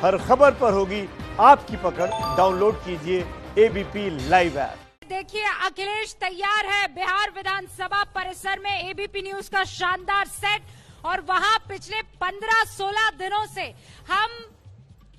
हर खबर पर होगी आपकी पकड़। डाउनलोड कीजिए एबीपी लाइव ऐप। देखिए, अखिलेश तैयार है बिहार विधानसभा परिसर में एबीपी न्यूज का शानदार सेट, और वहां पिछले 15-16 दिनों से हम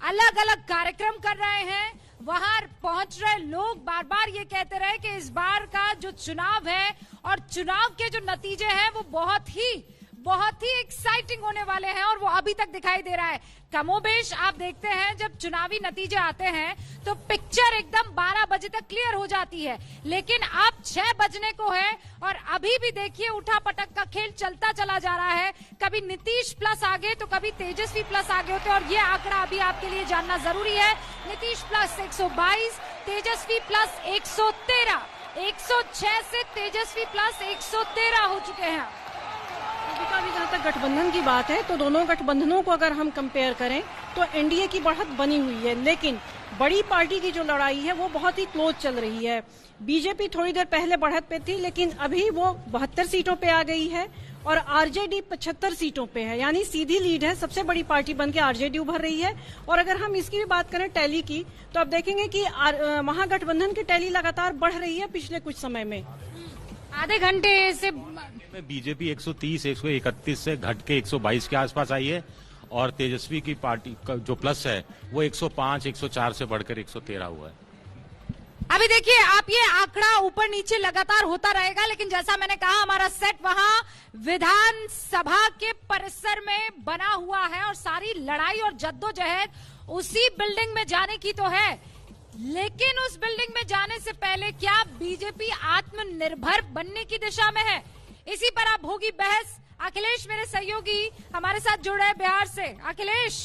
अलग अलग कार्यक्रम कर रहे हैं। वहां पहुंच रहे लोग बार बार ये कहते रहे कि इस बार का जो चुनाव है और चुनाव के जो नतीजे हैं वो बहुत ही एक्साइटिंग होने वाले हैं, और वो अभी तक दिखाई दे रहा है। कमोबेश आप देखते हैं जब चुनावी नतीजे आते हैं तो पिक्चर एकदम 12 बजे तक क्लियर हो जाती है, लेकिन अब 6 बजने को है और अभी भी देखिए उठा पटक का खेल चलता चला जा रहा है। कभी नीतीश प्लस आगे तो कभी तेजस्वी प्लस आगे होते हैं, और ये आंकड़ा अभी आपके लिए जानना जरूरी है। नीतीश प्लस 122, तेजस्वी प्लस 113, 106 से तेजस्वी प्लस 113 हो चुके हैं। अभी जहाँ तक गठबंधन की बात है तो दोनों गठबंधनों को अगर हम कंपेयर करें तो एनडीए की बढ़त बनी हुई है, लेकिन बड़ी पार्टी की जो लड़ाई है वो बहुत ही क्लोज चल रही है। बीजेपी थोड़ी देर पहले बढ़त पे थी, लेकिन अभी वो 72 सीटों पे आ गई है और आरजेडी 75 सीटों पे है, यानी सीधी लीड है। सबसे बड़ी पार्टी बनके आरजेडी उभर रही है। और अगर हम इसकी भी बात करें टैली की, तो आप देखेंगे कि महागठबंधन की टैली लगातार बढ़ रही है पिछले कुछ समय में। आधे घंटे से बीजेपी 130, 131 से घट के 122 के आसपास आई है, और तेजस्वी की पार्टी का जो प्लस है वो 105, 104 से बढ़कर 113 हुआ है। अभी देखिए, आप ये आंकड़ा ऊपर नीचे लगातार होता रहेगा, लेकिन जैसा मैंने कहा हमारा सेट वहां विधानसभा के परिसर में बना हुआ है, और सारी लड़ाई और जद्दोजहद उसी बिल्डिंग में जाने की तो है। लेकिन उस बिल्डिंग में जाने से पहले क्या बीजेपी आत्मनिर्भर बनने की दिशा में है, इसी पर अब होगी बहस। अखिलेश मेरे सहयोगी हमारे साथ जुड़े हैं बिहार से। अखिलेश,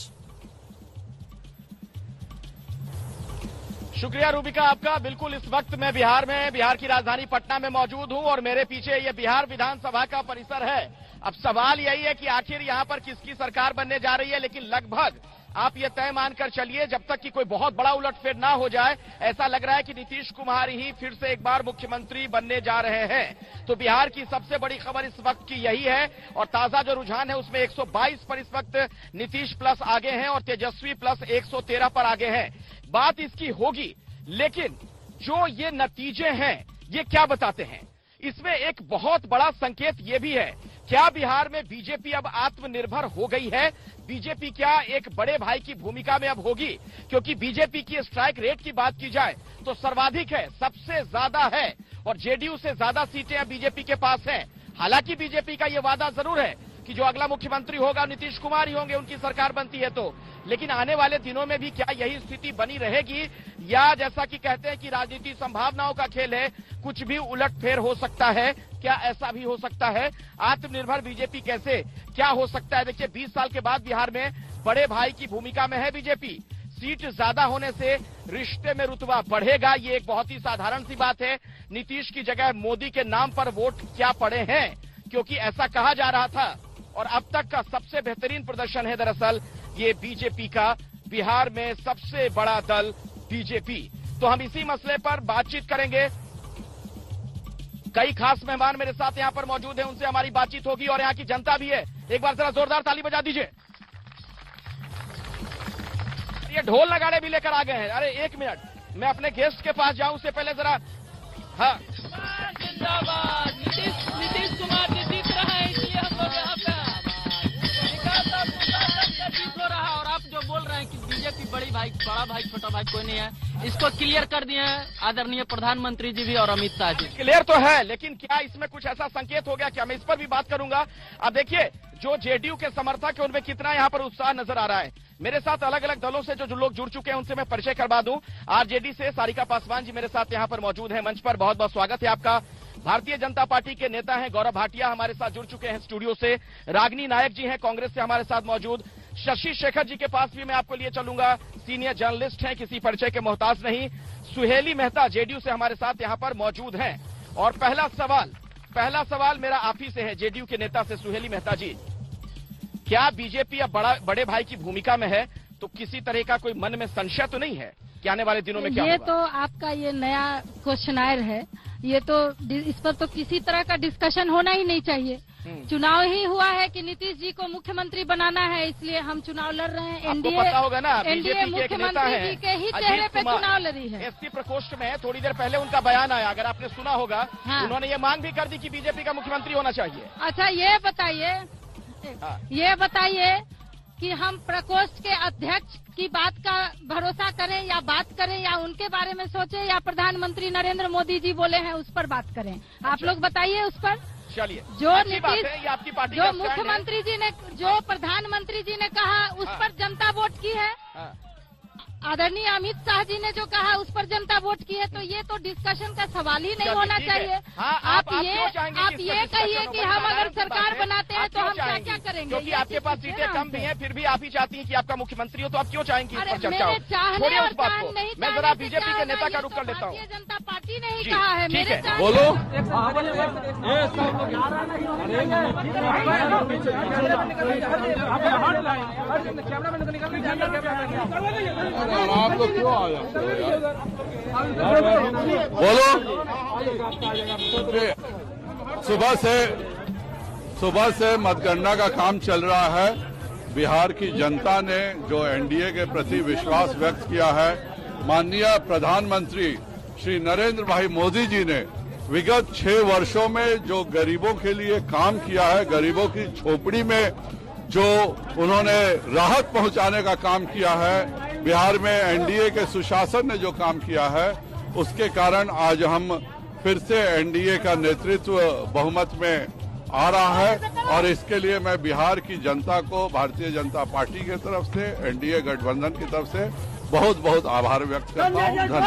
शुक्रिया रूबिका आपका। बिल्कुल इस वक्त मैं बिहार की राजधानी पटना में मौजूद हूं, और मेरे पीछे ये बिहार विधानसभा का परिसर है। अब सवाल यही है कि आखिर यहां पर किसकी सरकार बनने जा रही है, लेकिन लगभग आप ये तय मानकर चलिए जब तक कि कोई बहुत बड़ा उलटफेर ना हो जाए, ऐसा लग रहा है कि नीतीश कुमार ही फिर से एक बार मुख्यमंत्री बनने जा रहे हैं। तो बिहार की सबसे बड़ी खबर इस वक्त की यही है, और ताजा जो रुझान है उसमें 122 पर इस वक्त नीतीश प्लस आगे हैं और तेजस्वी प्लस 113 पर आगे हैं। बात इसकी होगी, लेकिन जो ये नतीजे हैं ये क्या बताते हैं? इसमें एक बहुत बड़ा संकेत ये भी है, क्या बिहार में बीजेपी अब आत्मनिर्भर हो गई है? बीजेपी क्या एक बड़े भाई की भूमिका में अब होगी? क्योंकि बीजेपी की स्ट्राइक रेट की बात की जाए तो सर्वाधिक है, सबसे ज्यादा है, और जेडीयू से ज्यादा सीटें अब बीजेपी के पास हैं। हालांकि बीजेपी का यह वादा जरूर है कि जो अगला मुख्यमंत्री होगा नीतीश कुमार ही होंगे, उनकी सरकार बनती है तो। लेकिन आने वाले दिनों में भी क्या यही स्थिति बनी रहेगी, या जैसा कि कहते हैं कि राजनीति संभावनाओं का खेल है, कुछ भी उलटफेर हो सकता है? क्या ऐसा भी हो सकता है? आत्मनिर्भर बीजेपी कैसे, क्या हो सकता है? देखिए, 20 साल के बाद बिहार में बड़े भाई की भूमिका में है बीजेपी। सीट ज्यादा होने से रिश्ते में रुतबा बढ़ेगा, ये एक बहुत ही साधारण सी बात है। नीतीश की जगह मोदी के नाम पर वोट क्या पड़े हैं, क्योंकि ऐसा कहा जा रहा था, और अब तक का सबसे बेहतरीन प्रदर्शन है दरअसल ये बीजेपी का। बिहार में सबसे बड़ा दल बीजेपी। तो हम इसी मसले पर बातचीत करेंगे। कई खास मेहमान मेरे साथ यहां पर मौजूद हैं, उनसे हमारी बातचीत होगी, और यहां की जनता भी है। एक बार जरा जोरदार ताली बजा दीजिए। ये ढोल नगाड़े भी लेकर आ गए हैं। अरे एक मिनट, मैं अपने गेस्ट के पास जाऊं उससे पहले जरा, हाँ, जिंदाबाद नीतीश कुमार जी जीत रहा है, इसलिए हम लोग यहाँ पे जीत हो रहा है। और आप जो बोल रहे हैं कि बीजेपी बड़ा भाई छोटा भाई कोई नहीं है, इसको क्लियर कर दिए हैं आदरणीय प्रधानमंत्री जी भी और अमित शाह जी। क्लियर तो है, लेकिन क्या इसमें कुछ ऐसा संकेत हो गया क्या? मैं इस पर भी बात करूंगा। अब देखिए, जो जेडीयू के समर्थक है उनमें कितना यहाँ पर उत्साह नजर आ रहा है। मेरे साथ अलग अलग दलों से जो लोग जुड़ चुके हैं उनसे मैं परिचय करवा दूं। आरजेडी से सारिका पासवान जी मेरे साथ यहाँ पर मौजूद हैं मंच पर, बहुत बहुत स्वागत है आपका। भारतीय जनता पार्टी के नेता हैं गौरव भाटिया, हमारे साथ जुड़ चुके हैं स्टूडियो से। रागिनी नायक जी हैं कांग्रेस से हमारे साथ मौजूद। शशि शेखर जी के पास भी मैं आपको लिए चलूंगा, सीनियर जर्नलिस्ट हैं, किसी परिचय के मोहताज नहीं। सुहेली मेहता जेडीयू से हमारे साथ यहाँ पर मौजूद हैं। और पहला सवाल मेरा आप ही से है, जेडीयू के नेता से। सुहेली मेहता जी, क्या बीजेपी अब बड़े भाई की भूमिका में है, तो किसी तरह का कोई मन में संशय तो नहीं है कि आने वाले दिनों में क्या ये होगा? तो आपका ये नया क्वेश्चनायर है, ये तो इस पर तो किसी तरह का डिस्कशन होना ही नहीं चाहिए। चुनाव ही हुआ है कि नीतीश जी को मुख्यमंत्री बनाना है, इसलिए हम चुनाव लड़ रहे हैं। आपको पता होगा ना, एनडीए मुख्यमंत्री जी के ही चेहरे पे चुनाव लड़ी है। एसपी प्रकोष्ठ में थोड़ी देर पहले उनका बयान आया, अगर आपने सुना होगा। हाँ। उन्होंने ये मांग भी कर दी कि बीजेपी का मुख्यमंत्री होना चाहिए। अच्छा ये बताइए कि हम प्रकोष्ठ के अध्यक्ष की बात का भरोसा करें या बात करें, या उनके बारे में सोचें, या प्रधानमंत्री नरेंद्र मोदी जी बोले हैं उस पर बात करें? आप लोग बताइए उस पर। चलिए, जो नीतीश, ये आपकी पार्टी जो मुख्यमंत्री जी ने, जो प्रधानमंत्री जी ने कहा उस पर जनता वोट की है। आदरणीय अमित शाह जी ने जो कहा उस पर जनता वोट की है, तो ये तो डिस्कशन का सवाल ही नहीं होना चाहिए। आप ये कहिए कि हम अगर सरकार बनाते हैं तो हम क्या क्या करेंगे, क्योंकि आपके पास सीटें कम भी हैं, फिर भी आप ही चाहती हैं कि आपका मुख्यमंत्री हो, तो आप क्यों चाहेंगे इस पर चर्चा हो? छोड़िए उस बात को, मैं जरा बीजेपी के नेता का रुख कर लेता हूँ। भारतीय जनता पार्टी ने ही कहा है। मेरे बोलो। आप लोग क्यों आया? बोलो। सुबह से मतगणना का काम चल रहा है। बिहार की जनता ने जो एनडीए के प्रति विश्वास व्यक्त किया है, माननीय प्रधानमंत्री श्री नरेंद्र भाई मोदी जी ने विगत 6 वर्षों में जो गरीबों के लिए काम किया है, गरीबों की झोपड़ी में जो उन्होंने राहत पहुंचाने का काम किया है, बिहार में एनडीए के सुशासन ने जो काम किया है, उसके कारण आज हम फिर से एनडीए का नेतृत्व बहुमत में आ रहा है। और इसके लिए मैं बिहार की जनता को भारतीय जनता पार्टी की तरफ से, एनडीए गठबंधन की तरफ से बहुत बहुत आभार व्यक्त करता हूँ। धन्यवाद।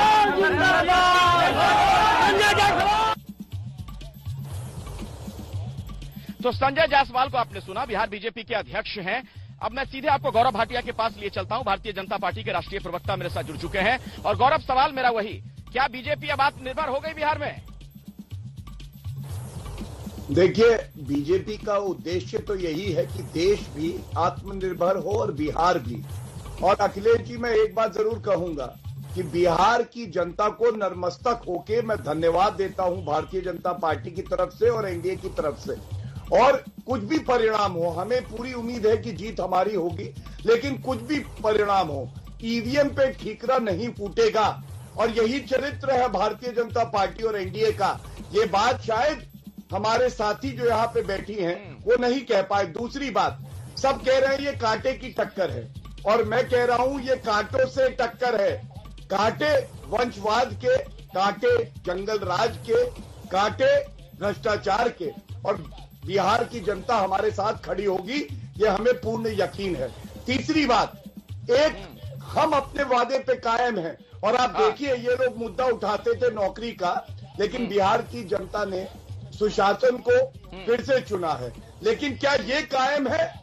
तो संजय जायसवाल को आपने सुना, बिहार बीजेपी के अध्यक्ष हैं। अब मैं सीधे आपको गौरव भाटिया के पास लिए चलता हूं। भारतीय जनता पार्टी के राष्ट्रीय प्रवक्ता मेरे साथ जुड़ चुके हैं। और गौरव, सवाल मेरा वही, क्या बीजेपी अब आत्मनिर्भर हो गई बिहार में? देखिए, बीजेपी का उद्देश्य तो यही है कि देश भी आत्मनिर्भर हो और बिहार भी। और अखिलेश जी, मैं एक बात जरूर कहूंगा कि बिहार की जनता को नतमस्तक होके मैं धन्यवाद देता हूं भारतीय जनता पार्टी की तरफ से और एनडीए की तरफ से। और कुछ भी परिणाम हो, हमें पूरी उम्मीद है कि जीत हमारी होगी, लेकिन कुछ भी परिणाम हो, ईवीएम पे ठीकरा नहीं फूटेगा। और यही चरित्र है भारतीय जनता पार्टी और एनडीए का। ये बात शायद हमारे साथी जो यहाँ पे बैठी हैं वो नहीं कह पाए। दूसरी बात, सब कह रहे हैं ये कांटे की टक्कर है, और मैं कह रहा हूं ये कांटों से टक्कर है। कांटे वंशवाद के, कांटे जंगल राज के, कांटे भ्रष्टाचार के, और बिहार की जनता हमारे साथ खड़ी होगी, ये हमें पूर्ण यकीन है। तीसरी बात, हम अपने वादे पे कायम हैं। और आप देखिए, ये लोग मुद्दा उठाते थे नौकरी का, लेकिन बिहार की जनता ने सुशासन को फिर से चुना है। लेकिन क्या ये कायम है?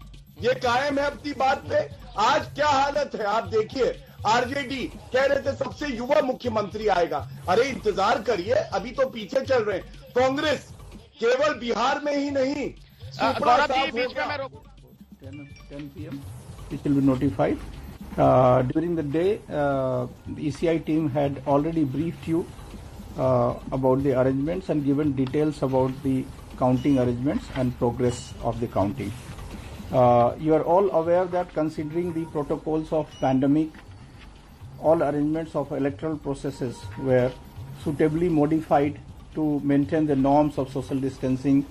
ये कायम है अपनी बात पे? आज क्या हालत है आप देखिए, आरजेडी कह रहे थे सबसे युवा मुख्यमंत्री आएगा। अरे इंतजार करिए, अभी तो पीछे चल रहे हैं। कांग्रेस केवल बिहार में ही नहीं, 10 PM it will be notified. During the day, the ECI team had already briefed you about the arrangements and given details about the counting arrangements and progress of the counting. You are all aware that considering the protocols of pandemic, all arrangements of electoral processes were suitably modified to maintain the norms of social distancing,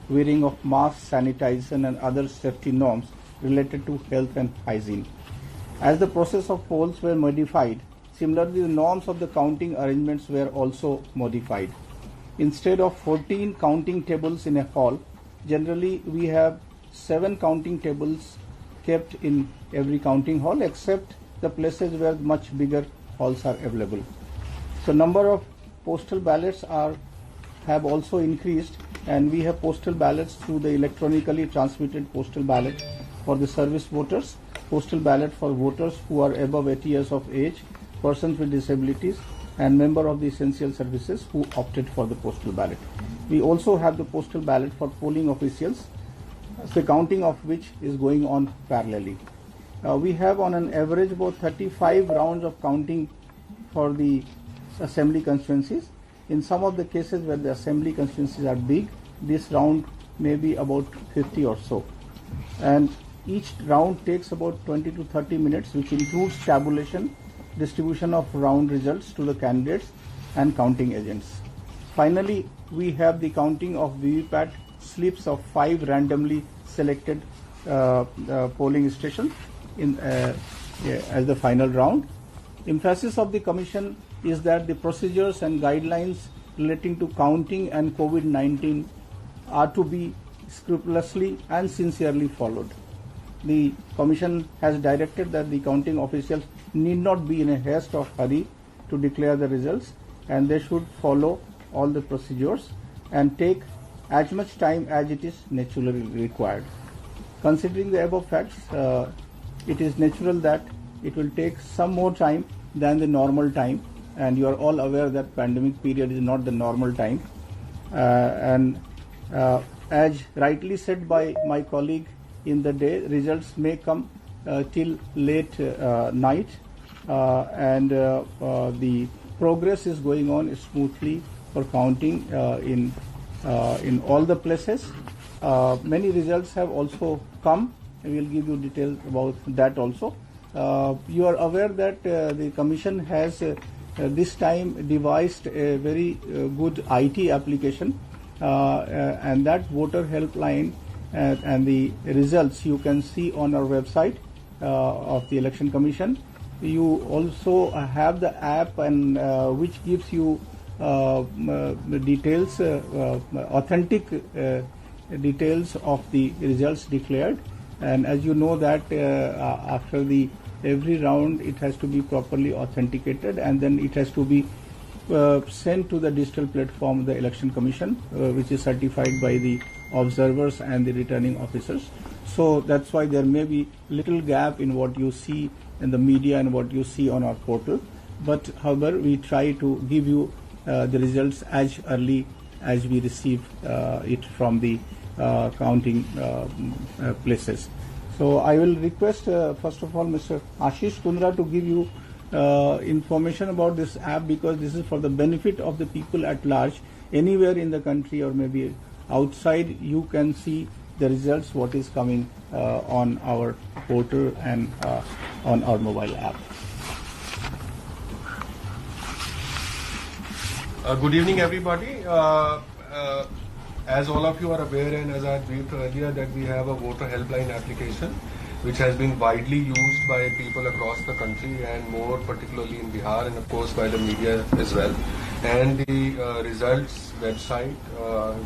wearing of masks, sanitation and other safety norms related to health and hygiene. As the process of polls were modified, similarly the norms of the counting arrangements were also modified. Instead of 14 counting tables in a hall, generally we have 7 counting tables kept in every counting hall, except the places where much bigger halls are available. So number of postal ballots have also increased, and we have postal ballots through the electronically transmitted postal ballot for the service voters, postal ballot for voters who are above 80 years of age, persons with disabilities, and member of the essential services who opted for the postal ballot. We also have the postal ballot for polling officials, the counting of which is going on parallelly. We have on an average about 35 rounds of counting for the assembly constituencies. In some of the cases where the assembly constituencies are big, this round maybe about 50 or so. And each round takes about 20 to 30 minutes, which includes tabulation, distribution of round results to the candidates and counting agents. Finally, we have the counting of VVPAT slips of 5 randomly selected polling stations as the final round. Emphasis of the Commission is that the procedures and guidelines relating to counting and COVID-19 are to be scrupulously and sincerely followed. The Commission has directed that the counting officials need not be in a haste or hurry to declare the results, and they should follow all the procedures and take as much time as it is naturally required. Considering the above facts, it is natural that it will take some more time than the normal time, and you are all aware that pandemic period is not the normal time. As rightly said by my colleague in the day, results may come till late night, and the progress is going on smoothly for counting in all the places. Many results have also come. We will give you details about that also. You are aware that the Commission has this time devised a very good IT application, and that voter helpline and the results you can see on our website of the Election Commission. You also have the app and which gives you details, authentic details of the results declared. And as you know that after the every round it has to be properly authenticated, and then it has to be sent to the digital platform of the Election Commission, which is certified by the observers and the returning officers. So that's why there may be little gap in what you see in the media and what you see on our portal. But however, we try to give you the results as early as we receive it from the counting places. So I will request first of all Mr. Ashish Kundra to give you information about this app, because this is for the benefit of the people at large. Anywhere in the country or maybe outside, you can see the results, what is coming on our portal and on our mobile app. Good evening, everybody. As all of you are aware, and as I briefed earlier, that we have a voter helpline application which has been widely used by people across the country, and more particularly in Bihar, and of course by the media as well. And the results website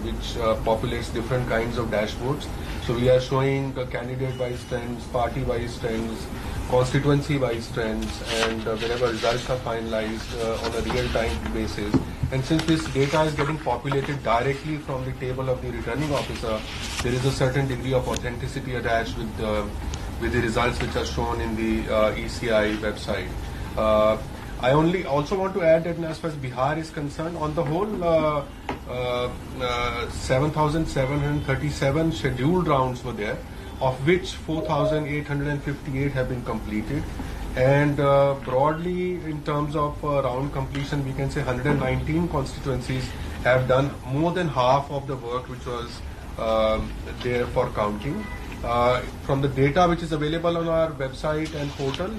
which populates different kinds of dashboards. So we are showing candidate-wise trends, party-wise trends, constituency-wise trends, and whenever results are finalized on a real-time basis. And since this data is getting populated directly from the table of the returning officer, there is a certain degree of authenticity attached with the results which are shown in the ECI website. I also want to add that as far as Bihar is concerned, on the whole, 7,737 scheduled rounds were there, of which 4,858 have been completed. And broadly, in terms of round completion, we can say 119 constituencies have done more than half of the work which was there for counting. From the data which is available on our website and portal,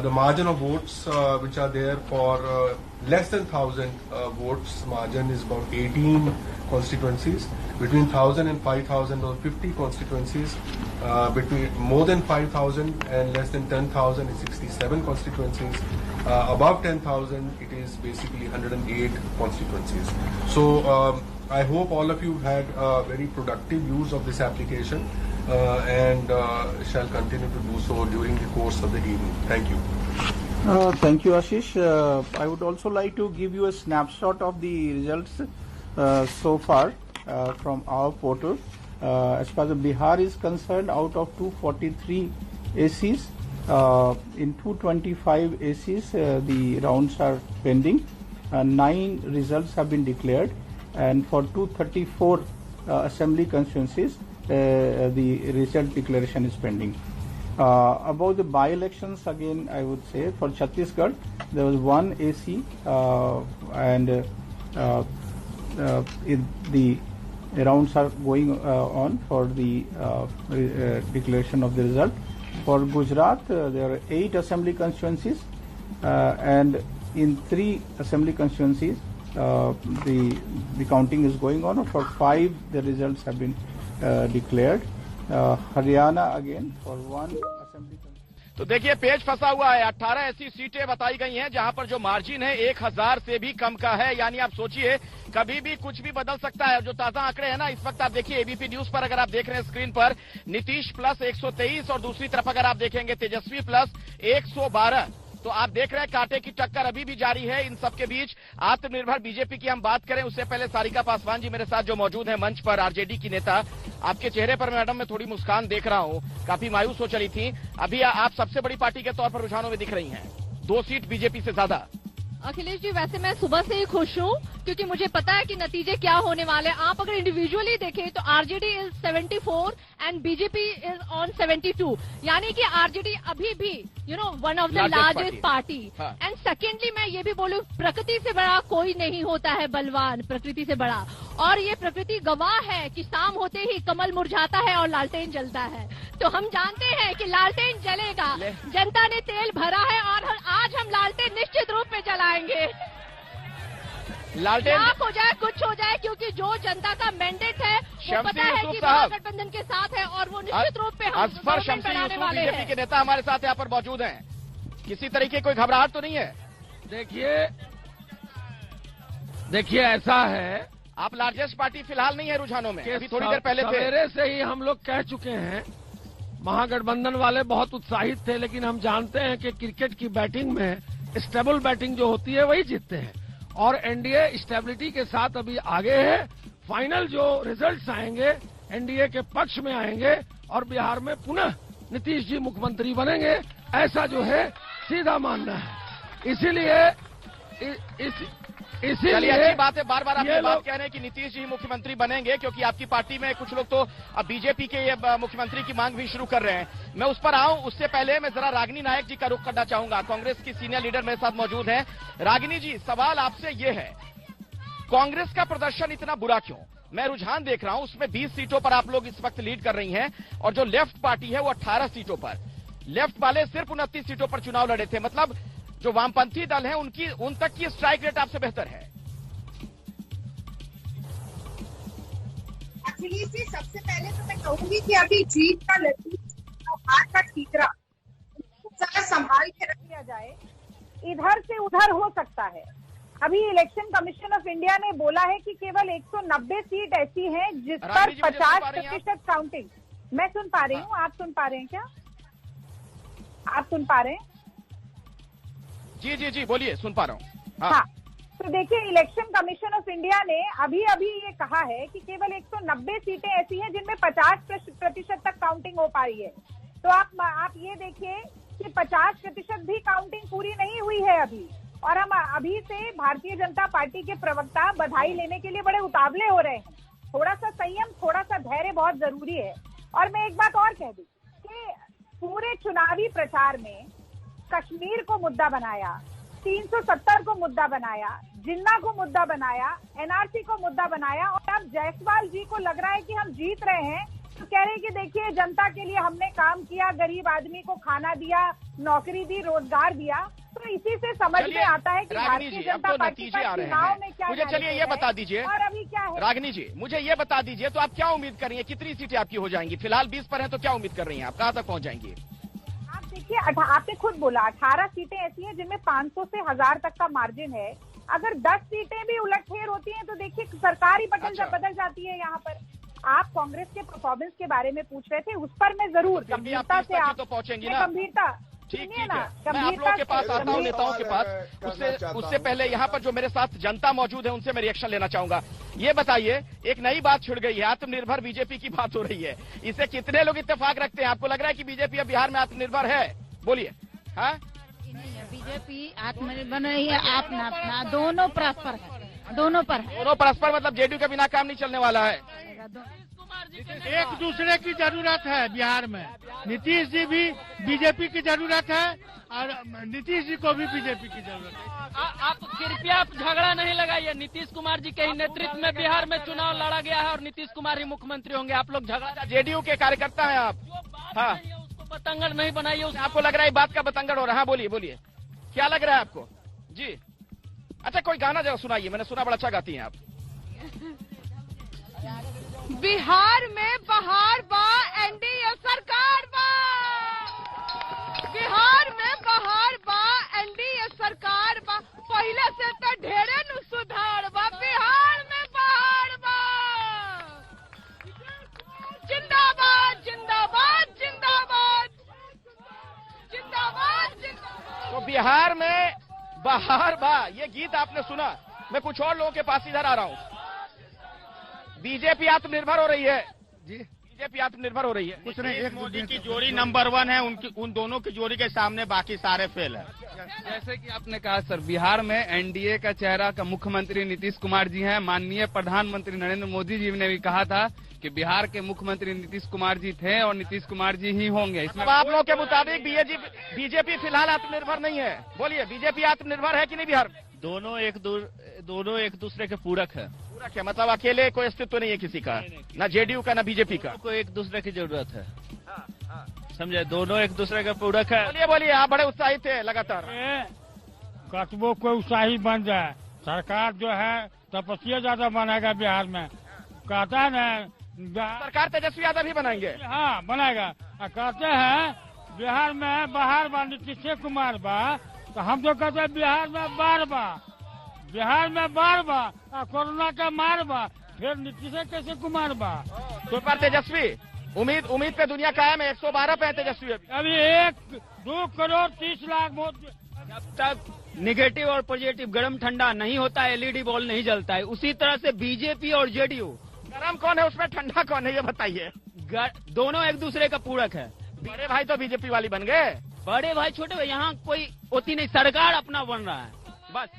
the margin of votes which are there for less than 1,000 votes margin is about 18 constituencies. Between 1,000 and 5,000 or 50 constituencies. Between more than 5,000 and less than 10,000 is 67 constituencies. Above 10,000 it is basically 108 constituencies. So I hope all of you had very productive use of this application and shall continue to do so during the course of the evening. Thank you. Thank you, Ashish. I would also like to give you a snapshot of the results so far from our portal. As far as Bihar is concerned, out of 243 ACs, in 225 ACs the rounds are pending. 9 results have been declared, and for 234 assembly constituencies the result declaration is pending. About the by-elections, again I would say for Chhattisgarh there was 1 AC and the the rounds are going on for the declaration of the result. For Gujarat, there are 8 assembly constituencies, and in 3 assembly constituencies, the counting is going on. For 5, the results have been declared. Haryana again for 1 assembly. तो देखिए page फंसा हुआ है। 18 ऐसी सीटें बताई गई हैं जहां पर जो मार्जिन है 1000 से भी कम का है, यानी आप सोचिए कभी भी कुछ भी बदल सकता है। जो ताजा आंकड़े हैं ना, इस वक्त आप देखिए एबीपी न्यूज पर, अगर आप देख रहे हैं स्क्रीन पर, नीतीश प्लस 123 और दूसरी तरफ अगर आप देखेंगे तेजस्वी प्लस 112। तो आप देख रहे हैं कांटे की टक्कर अभी भी जारी है इन सबके बीच। आत्मनिर्भर बीजेपी की हम बात करें उससे पहले सारिका पासवान जी मेरे साथ जो मौजूद हैं मंच पर, आरजेडी की नेता। आपके चेहरे पर मैडम मैं थोड़ी मुस्कान देख रहा हूं, काफी मायूस हो चली थी। अभी आप सबसे बड़ी पार्टी के तौर पर रुझानों में दिख रही हैं, 2 सीट बीजेपी से ज्यादा। अखिलेश जी, वैसे मैं सुबह से ही खुश हूँ क्योंकि मुझे पता है कि नतीजे क्या होने वाले। आप अगर इंडिविजुअली देखें तो RJD is 74 and BJP is on 72, यानी कि आरजेडी अभी भी one of the largest party. And secondly मैं ये भी बोलूँ, प्रकृति से बड़ा कोई नहीं होता है बलवान, प्रकृति से बड़ा। और ये प्रकृति गवाह है कि शाम होते ही कमल मुरझाता है और लालटेन जलता है। तो हम जानते हैं कि लालटेन जलेगा, जनता ने तेल भरा है और आज हम लालटेन निश्चित रूप में जलाएंगे। लालटेन हो जाए कुछ हो जाए, क्योंकि जो जनता का मैंडेट है वो पता है कि महागठबंधन के साथ है और वो निश्चित रूप में असफर शमसी यूसुफ बीजेपी के नेता हमारे साथ यहाँ पर मौजूद हैं। किसी तरीके कोई घबराहट तो नहीं है? देखिए ऐसा है, आप लार्जेस्ट पार्टी फिलहाल नहीं है रुझानों में, अभी थोड़ी देर पहले थे। सवेरे से ही हम लोग कह चुके हैं, महागठबंधन वाले बहुत उत्साहित थे, लेकिन हम जानते हैं कि क्रिकेट की बैटिंग में स्टेबल बैटिंग जो होती है वही जीतते हैं और एनडीए स्टेबिलिटी के साथ अभी आगे है। फाइनल जो रिजल्ट्स आएंगे एनडीए के पक्ष में आएंगे और बिहार में पुनः नीतीश जी मुख्यमंत्री बनेंगे, ऐसा जो है सीधा मानना है। इसीलिए अच्छी बात है, बार बार आप ये बात कह रहे हैं कि नीतीश जी मुख्यमंत्री बनेंगे, क्योंकि आपकी पार्टी में कुछ लोग तो अब बीजेपी के ये मुख्यमंत्री की मांग भी शुरू कर रहे हैं। मैं उस पर आऊं उससे पहले मैं जरा रागिनी नायक जी का रुख करना चाहूंगा। कांग्रेस की सीनियर लीडर मेरे साथ मौजूद हैं। रागिनी जी, सवाल आपसे ये है, कांग्रेस का प्रदर्शन इतना बुरा क्यों? मैं रुझान देख रहा हूं, उसमें 20 सीटों पर आप लोग इस वक्त लीड कर रही हैं और जो लेफ्ट पार्टी है वो 18 सीटों पर। लेफ्ट वाले सिर्फ 29 सीटों पर चुनाव लड़े थे, मतलब जो वामपंथी दल है उन तक की स्ट्राइक रेट आपसे बेहतर है। अखिलेश जी, सबसे पहले तो मैं कहूंगी कि अभी जीत का लकीर, हार का ठीकरा जरा संभाल के रख लिया जाए। इधर से उधर हो सकता है। अभी इलेक्शन कमीशन ऑफ इंडिया ने बोला है कि केवल 190 सीट ऐसी हैं जिस पर 50% काउंटिंग। मैं सुन पा रही हूँ, आप सुन पा रहे हैं क्या? आप सुन पा रहे हैं? जी बोलिए, सुन पा रहा हूँ। हाँ, तो देखिए, इलेक्शन कमीशन ऑफ इंडिया ने अभी ये कहा है कि केवल 190 सीटें ऐसी हैं जिनमें 50% तक काउंटिंग हो पा रही है। तो आप ये देखिए कि 50% भी काउंटिंग पूरी नहीं हुई है अभी, और हम अभी से भारतीय जनता पार्टी के प्रवक्ता बधाई लेने के लिए बड़े उतावले हो रहे हैं। थोड़ा सा संयम, थोड़ा सा धैर्य बहुत जरूरी है। और मैं एक बात और कह दूं कि पूरे चुनावी प्रचार में कश्मीर को मुद्दा बनाया, 370 को मुद्दा बनाया, जिन्ना को मुद्दा बनाया, एनआरसी को मुद्दा बनाया, और अब जायसवाल जी को लग रहा है कि हम जीत रहे हैं तो कह रहे हैं कि देखिए जनता के लिए हमने काम किया, गरीब आदमी को खाना दिया, नौकरी दी, रोजगार दिया। तो इसी से समझ में आता है कि भारतीय जनता पार्टी का चुनाव में क्या, मुझे चलिए ये बता दीजिए और अभी क्या है। रागिनी जी, मुझे ये बता दीजिए, तो आप क्या उम्मीद कर रही है, कितनी सीटें आपकी हो जाएंगी? फिलहाल 20 पर है, तो क्या उम्मीद कर रही हैं आप, कहां तक पहुंच जाएंगी? आप देखिए, आपने खुद बोला 18 सीटें ऐसी हैं जिनमें 500 से 1000 तक का मार्जिन है। अगर 10 सीटें भी उलटफेर होती हैं तो देखिए सरकार ही बदल जाती है यहाँ पर। आप कांग्रेस के परफॉर्मेंस के बारे में पूछ रहे थे, उस पर मैं जरूर गंभीरता से तो पहुंचेंगी ना, गंभीरता। ठीक है, मैं आप लोगों के पास आता हूँ, नेताओं के पास। उससे पहले यहाँ पर जो मेरे साथ जनता मौजूद है उनसे मैं रिएक्शन लेना चाहूंगा। ये बताइए, एक नई बात छिड़ गई है, आत्मनिर्भर बीजेपी की बात हो रही है, इसे कितने लोग इत्तेफाक रखते हैं? आपको लग रहा है कि बीजेपी अब बिहार में आत्मनिर्भर है? बोलिए। हाँ, बीजेपी आत्मनिर्भर नहीं है, अपना दोनों परस्पर है, दोनों परस्पर मतलब जेडीयू के बिना काम नहीं चलने वाला है। एक दूसरे की जरूरत है बिहार में। नीतीश जी भी बीजेपी की जरूरत है और नीतीश जी को भी बीजेपी की जरूरत है। आप कृपया झगड़ा नहीं लगाइए। नीतीश कुमार जी के ही नेतृत्व में बिहार में चुनाव लड़ा गया है और नीतीश कुमार ही मुख्यमंत्री होंगे। आप लोग झगड़ा, जेडीयू के कार्यकर्ता हैं आप। हाँ, उसको बतंगड़ नहीं बनाइए। आपको लग रहा है बात का बतंगड़ हो रहा है? हाँ, बोलिए बोलिए, क्या लग रहा है आपको जी? अच्छा, कोई गाना जरा सुनाइए, मैंने सुना बड़ा अच्छा गाती हैं आप। बिहार में बहार बा, एनडीए सरकार बा। बिहार में बहार बा, एनडीए सरकार बा। पहले से तो ढेरे नु सुधार बा। बिहार में बहार बा। जिंदाबाद जिंदाबाद जिंदाबाद जिंदाबाद जिंदाबाद। तो बिहार में बहार बा, ये गीत आपने सुना। मैं कुछ और लोगों के पास इधर आ रहा हूँ। बीजेपी आत्मनिर्भर हो रही है जी, बीजेपी आत्मनिर्भर हो रही है। कुछ नहीं, एक मोदी की जोड़ी नंबर 1 है, उन दोनों की जोड़ी के सामने बाकी सारे फेल है। जैसे कि आपने कहा सर, बिहार में एनडीए का चेहरा का मुख्यमंत्री नीतीश कुमार जी हैं। माननीय प्रधानमंत्री नरेंद्र मोदी जी ने भी कहा था कि बिहार के मुख्यमंत्री नीतीश कुमार जी थे और नीतीश कुमार जी ही होंगे। इसमें आप लोगों के मुताबिक बीजेपी फिलहाल आत्मनिर्भर नहीं है। बोलिए, बीजेपी आत्मनिर्भर है कि नहीं बिहार में? दोनों एक दूसरे के पूरक है। पूरक है मतलब अकेले कोई अस्तित्व नहीं है किसी का, ना जेडीयू का ना बीजेपी का। को एक दूसरे की जरूरत है, समझे? दोनों एक दूसरे का पूरक है। बोलिए बोलिए, आप बड़े उत्साहित थे लगातार। कस्बों को उत्साही बन जाए। सरकार जो है तपस्या ज्यादा बनाएगा बिहार में, कहता है ना। सरकार तेजस्वी यादव ही बनाएंगे। हाँ, बनाएगा। कहते हैं बिहार में बाहर बा, नीतीश कुमार बा, तो हम तो कहते हैं बिहार में बार बा, बिहार में बार बा, कोरोना का मार बा, फिर नीतीश कैसे कुमार बा। तो पर तेजस्वी उम्मीद पे दुनिया कायम है। 112 पे है तेजस्वी अभी 1-2 करोड़ 30 लाख वोट। जब तक निगेटिव और पॉजिटिव गर्म ठंडा नहीं होता है, एलईडी बॉल नहीं जलता है। उसी तरह से बीजेपी और जेडीयू, गरम कौन है उसमें, ठंडा कौन है, ये बताइए। दोनों एक दूसरे का पूरक है। बड़े भाई तो बीजेपी वाली बन गए। बड़े भाई छोटे भाई यहाँ कोई होती नहीं, सरकार अपना बन रहा है बस।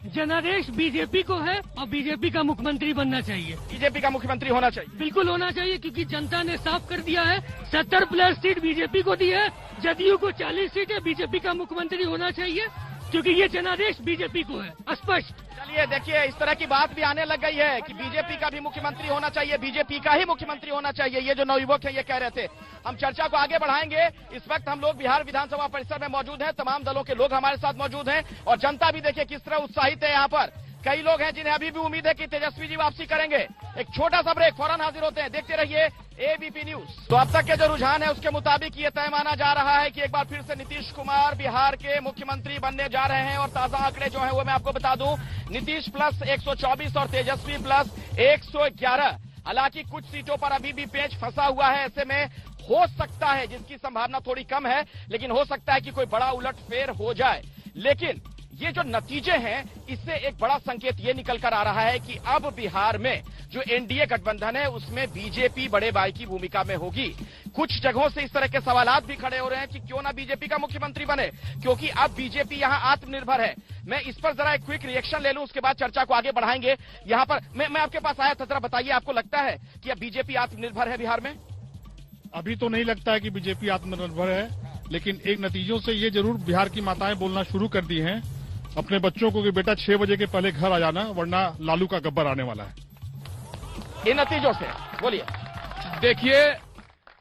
जनादेश बीजेपी को है और बीजेपी का मुख्यमंत्री बनना चाहिए। बीजेपी का मुख्यमंत्री होना चाहिए, बिल्कुल होना चाहिए, क्योंकि जनता ने साफ कर दिया है 70+ सीट बीजेपी को दी है। जदयू को 40 सीटें, बीजेपी का मुख्यमंत्री होना चाहिए, क्योंकि ये जनादेश बीजेपी को है स्पष्ट। चलिए देखिए, इस तरह की बात भी आने लग गई है कि बीजेपी का भी मुख्यमंत्री होना चाहिए, बीजेपी का ही मुख्यमंत्री होना चाहिए। ये जो नवयुवक है ये कह रहे थे। हम चर्चा को आगे बढ़ाएंगे। इस वक्त हम लोग बिहार विधानसभा परिसर में मौजूद हैं, तमाम दलों के लोग हमारे साथ मौजूद हैं और जनता भी देखिए किस तरह उत्साहित है। यहाँ पर कई लोग हैं जिन्हें अभी भी उम्मीद है कि तेजस्वी जी वापसी करेंगे। एक छोटा सा ब्रेक, फौरन हाजिर होते हैं। देखते रहिए एबीपी न्यूज। तो अब तक के जो रुझान है उसके मुताबिक ये तय माना जा रहा है कि एक बार फिर से नीतीश कुमार बिहार के मुख्यमंत्री बनने जा रहे हैं। और ताजा आंकड़े जो है वो मैं आपको बता दूं, नीतीश प्लस 124 और तेजस्वी प्लस 111। हालांकि कुछ सीटों पर अभी भी पेच फंसा हुआ है। ऐसे में हो सकता है, जिसकी संभावना थोड़ी कम है, लेकिन हो सकता है कि कोई बड़ा उलटफेर हो जाए। लेकिन ये जो नतीजे हैं, इससे एक बड़ा संकेत ये निकल कर आ रहा है कि अब बिहार में जो एनडीए गठबंधन है उसमें बीजेपी बड़े भाई की भूमिका में होगी। कुछ जगहों से इस तरह के सवालात भी खड़े हो रहे हैं कि क्यों ना बीजेपी का मुख्यमंत्री बने, क्योंकि अब बीजेपी यहां आत्मनिर्भर है। मैं इस पर जरा एक क्विक रिएक्शन ले लूं, उसके बाद चर्चा को आगे बढ़ाएंगे। यहां पर मैं आपके पास आया था, जरा बताइए, आपको लगता है कि अब बीजेपी आत्मनिर्भर है बिहार में? अभी तो नहीं लगता है कि बीजेपी आत्मनिर्भर है, लेकिन एक नतीजों से ये जरूर बिहार की माताएं बोलना शुरू कर दी हैं अपने बच्चों को कि बेटा 6 बजे के पहले घर आ जाना, वरना लालू का गब्बर आने वाला है। इन नतीजों से बोलिए। देखिए,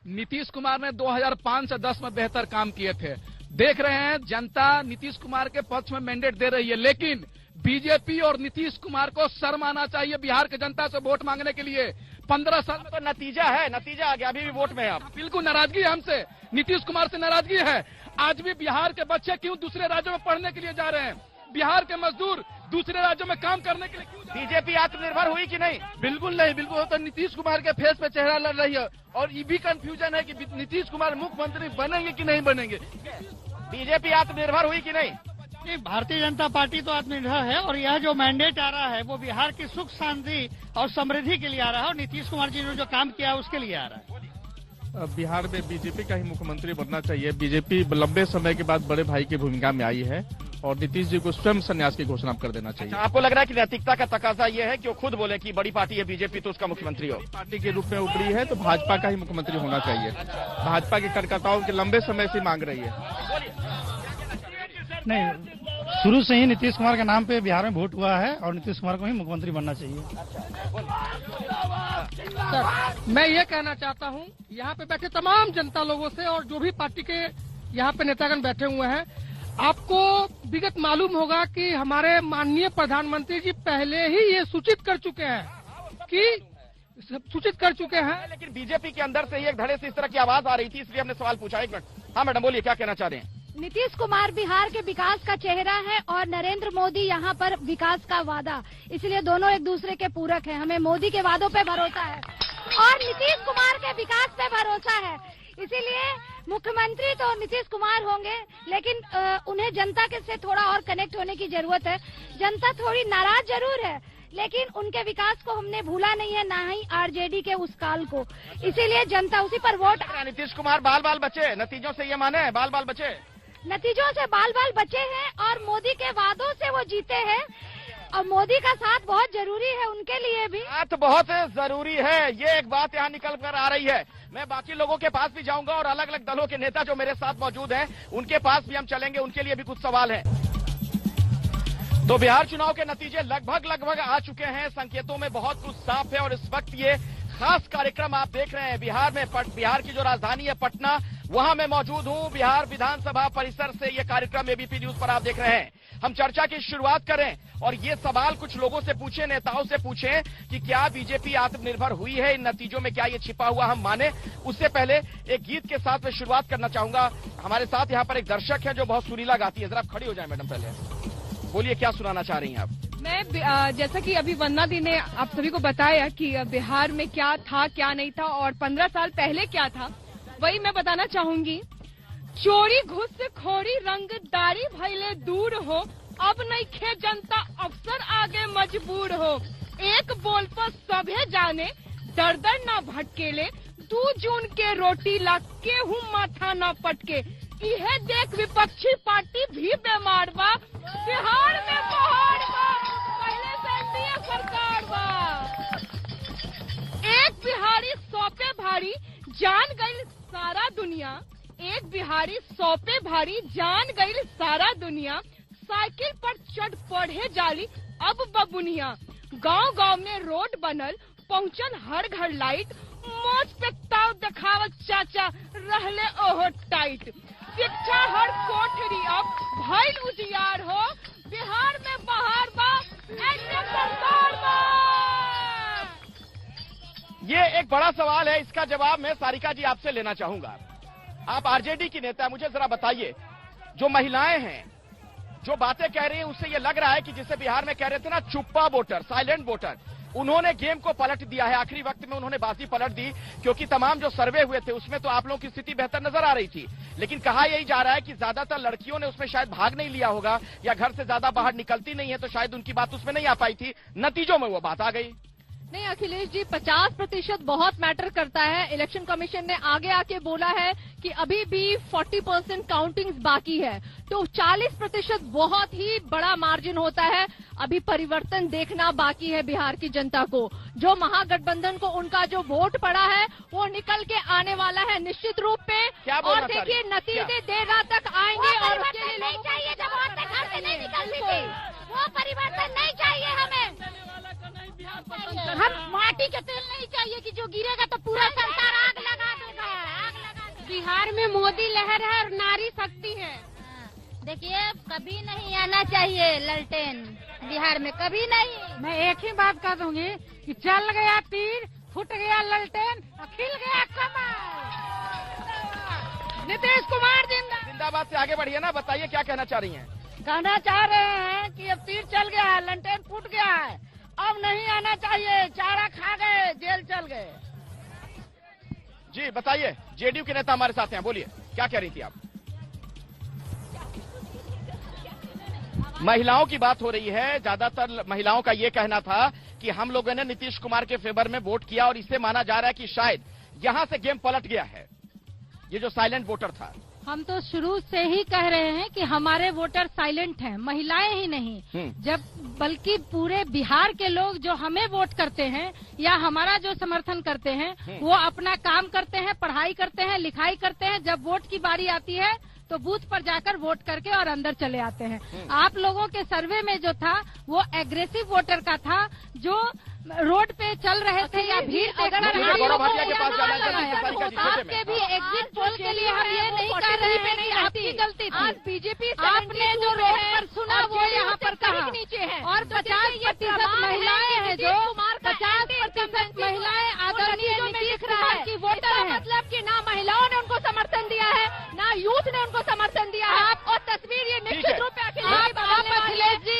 नीतीश कुमार ने 2005 से 10 में बेहतर काम किए थे। देख रहे हैं जनता नीतीश कुमार के पक्ष में मैंडेट दे रही है, लेकिन बीजेपी और नीतीश कुमार को शर्म आना चाहिए बिहार की जनता से वोट मांगने के लिए। 15 साल में तो नतीजा है, नतीजा आ गया, अभी भी वोट में है आप। बिल्कुल नाराजगी है हमसे, नीतीश कुमार से नाराजगी है। आज भी बिहार के बच्चे क्यों दूसरे राज्यों में पढ़ने के लिए जा रहे हैं? बिहार के मजदूर दूसरे राज्यों में काम करने के लिए क्यों? बीजेपी आत्मनिर्भर हुई कि नहीं? बिल्कुल नहीं, बिल्कुल। तो नीतीश कुमार के फेस पे चेहरा लड़ रही है और ये भी कंफ्यूजन है कि नीतीश कुमार मुख्यमंत्री बनेंगे कि नहीं बनेंगे। बीजेपी आत्मनिर्भर हुई कि नहीं? भारतीय जनता पार्टी तो आत्मनिर्भर है और यह जो मैंडेट आ रहा है वो बिहार की सुख शांति और समृद्धि के लिए आ रहा है और नीतीश कुमार जी ने जो काम किया उसके लिए आ रहा है। बिहार में बीजेपी का ही मुख्यमंत्री बनना चाहिए। बीजेपी लंबे समय के बाद बड़े भाई की भूमिका में आई है और नीतीश जी को स्वयं संन्यास की घोषणा कर देना चाहिए। आपको लग रहा है कि नैतिकता का तकाजा ये है कि वो खुद बोले कि बड़ी पार्टी है बीजेपी तो उसका मुख्यमंत्री हो? पार्टी के रूप में उभरी है तो भाजपा का ही मुख्यमंत्री होना चाहिए। भाजपा के कार्यकर्ताओं के लंबे समय से मांग रही है। नहीं, शुरू से ही नीतीश कुमार के नाम पे बिहार में वोट हुआ है और नीतीश कुमार को ही मुख्यमंत्री बनना चाहिए। सर, मैं ये कहना चाहता हूँ यहाँ पे बैठे तमाम जनता लोगों से और जो भी पार्टी के यहाँ पे नेतागण बैठे हुए हैं, आपको विगत मालूम होगा कि हमारे माननीय प्रधानमंत्री जी पहले ही ये सूचित कर चुके हैं लेकिन बीजेपी के अंदर से ही एक धड़े से इस तरह की आवाज आ रही थी, इसलिए हमने सवाल पूछा। एक मिनट। हाँ मैडम बोलिए, क्या कहना चाह रहे हैं? नीतीश कुमार बिहार के विकास का चेहरा है और नरेंद्र मोदी यहाँ पर विकास का वादा, इसलिए दोनों एक दूसरे के पूरक हैं। हमें मोदी के वादों पे भरोसा है और नीतीश कुमार के विकास पे भरोसा है, इसीलिए मुख्यमंत्री तो नीतीश कुमार होंगे, लेकिन उन्हें जनता के से थोड़ा और कनेक्ट होने की जरूरत है। जनता थोड़ी नाराज जरूर है, लेकिन उनके विकास को हमने भूला नहीं है, ना ही आरजेडी के उस काल को, इसीलिए जनता उसी पर वोट। नीतीश कुमार बाल बाल बचे, नतीजों से ये माने बाल बाल बचे, नतीजों से बाल बाल बचे हैं और मोदी के वादों से वो जीते हैं और मोदी का साथ बहुत जरूरी है उनके लिए भी। साथ बहुत जरूरी है, ये एक बात यहाँ निकल कर आ रही है। मैं बाकी लोगों के पास भी जाऊंगा और अलग अलग दलों के नेता जो मेरे साथ मौजूद हैं उनके पास भी हम चलेंगे, उनके लिए भी कुछ सवाल है। तो बिहार चुनाव के नतीजे लगभग आ चुके हैं, संकेतों में बहुत कुछ साफ है और इस वक्त ये खास कार्यक्रम आप देख रहे हैं बिहार में। बिहार की जो राजधानी है पटना, वहां मैं मौजूद हूं बिहार विधानसभा परिसर से। ये कार्यक्रम एबीपी न्यूज पर आप देख रहे हैं। हम चर्चा की शुरुआत करें और ये सवाल कुछ लोगों से पूछे, नेताओं से पूछे कि क्या बीजेपी आत्मनिर्भर हुई है इन नतीजों में, क्या ये छिपा हुआ हम माने। उससे पहले एक गीत के साथ मैं शुरुआत करना चाहूंगा। हमारे साथ यहाँ पर एक दर्शक है जो बहुत सुरीला गाती है, जरा आप खड़ी हो जाए मैडम, पहले बोलिए क्या सुनाना चाह रही हैं आप? मैं जैसा कि अभी वंदना दी ने आप सभी को बताया कि बिहार में क्या था क्या नहीं था और 15 साल पहले क्या था, वही मैं बताना चाहूंगी। चोरी घुसखोरी रंगदारी भइले दूर हो, अब नहीं खे जनता अफसर आगे मजबूर हो। एक बोल पर सभे जाने दर दर ना भटकेले, 2 जून के रोटी ला केहू माथा ना पटके। इहे देख विपक्षी पार्टी भी बीमार बा, बिहार में पहाड़ बा, पहले से एनडीए सरकार बा। एक बिहारी 100 पे भारी जान गई सारा दुनिया, एक बिहारी 100 पे भारी जान गई सारा दुनिया। साइकिल पर चढ़ पढ़े जाली अब बबुनिया, गांव गांव में रोड बनल पहुंचल हर घर लाइट। मोच पे ताव दिखावत चाचा रहले ओहो टाइट। शिक्षा हर कोठरी अब भइल उजियार हो, बिहार में बहार बा एनडीए सरकार बा। ये एक बड़ा सवाल है, इसका जवाब मैं सारिका जी आपसे लेना चाहूंगा। आप आरजेडी की नेता, मुझे जरा बताइए, जो महिलाएं हैं जो बातें कह रही हैं उससे ये लग रहा है कि जिसे बिहार में कह रहे थे ना चुप्पा वोटर, साइलेंट वोटर, उन्होंने गेम को पलट दिया है। आखिरी वक्त में उन्होंने बाजी पलट दी, क्योंकि तमाम जो सर्वे हुए थे उसमें तो आप लोगों की स्थिति बेहतर नजर आ रही थी, लेकिन कहा यही जा रहा है कि ज्यादातर लड़कियों ने उसमें शायद भाग नहीं लिया होगा या घर से ज्यादा बाहर निकलती नहीं है तो शायद उनकी बात उसमें नहीं आ पाई थी। नतीजों में वो बात आ गई। नहीं अखिलेश जी, 50% बहुत मैटर करता है। इलेक्शन कमीशन ने आगे आके बोला है कि अभी भी 40% काउंटिंग्स बाकी है, तो 40% बहुत ही बड़ा मार्जिन होता है। अभी परिवर्तन देखना बाकी है बिहार की जनता को। जो महागठबंधन को उनका जो वोट पड़ा है वो निकल के आने वाला है निश्चित रूप पे। और देखिए नतीजे देर रात तक आएंगे और उसके लिए नहीं चाहिए, जब वोट घर से नहीं निकलती थी वो परिवर्तन नहीं चाहिए हमें। हम माटी के तेल नहीं चाहिए कि जो गिरेगा तो पूरा संसार आग लगा देगा, आग लगा देगा। बिहार में मोदी लहर है और नारी शक्ति है। देखिए कभी नहीं आना चाहिए ललटेन बिहार में, कभी नहीं। मैं एक ही बात कह दूंगी कि चल गया तीर, फूट गया ललटेन और खिल गया कमल। नीतीश कुमार जिंदाबाद से आगे बढ़िए ना, बताइए क्या कहना चाह रही हैं? कहना चाह रहे हैं कि अब तीर चल गया है, ललटेन फूट गया है, अब नहीं आना चाहिए, चारा खा गए, जेल चल गए। जी बताइए, जेडीयू के नेता हमारे साथ हैं, बोलिए क्या कह रही थी आप? महिलाओं की बात हो रही है, ज्यादातर महिलाओं का यह कहना था कि हम लोगों ने नीतीश कुमार के फेवर में वोट किया और इससे माना जा रहा है कि शायद यहां से गेम पलट गया है। ये जो साइलेंट वोटर था हम तो शुरू से ही कह रहे हैं कि हमारे वोटर साइलेंट हैं, महिलाएं ही नहीं, जब बल्कि पूरे बिहार के लोग जो हमें वोट करते हैं या हमारा जो समर्थन करते हैं वो अपना काम करते हैं, पढ़ाई करते हैं, लिखाई करते हैं। जब वोट की बारी आती है तो बूथ पर जाकर वोट करके और अंदर चले आते हैं। आप लोगों के सर्वे में जो था वो एग्रेसिव वोटर का था, जो रोड पे चल रहे थे या भीड़ देखकर आपके भी एग्जिट पोल के लिए हम ये नहीं कर रहे हैं कि आपकी गलती थी। आज बीजेपी आपने जो रोड पर सुना वो यहाँ पर कहा नीचे है और 50% महिलाएं हैं, जो 50% महिलाएं आदरणीय नीतीश कुमार की वोटर है। मतलब कि ना महिलाओं ने उनको समर्थन दिया है, ना यूथ ने उनको समर्थन दिया है। और तस्वीर ये निश्चित रूप से अखिलेश जी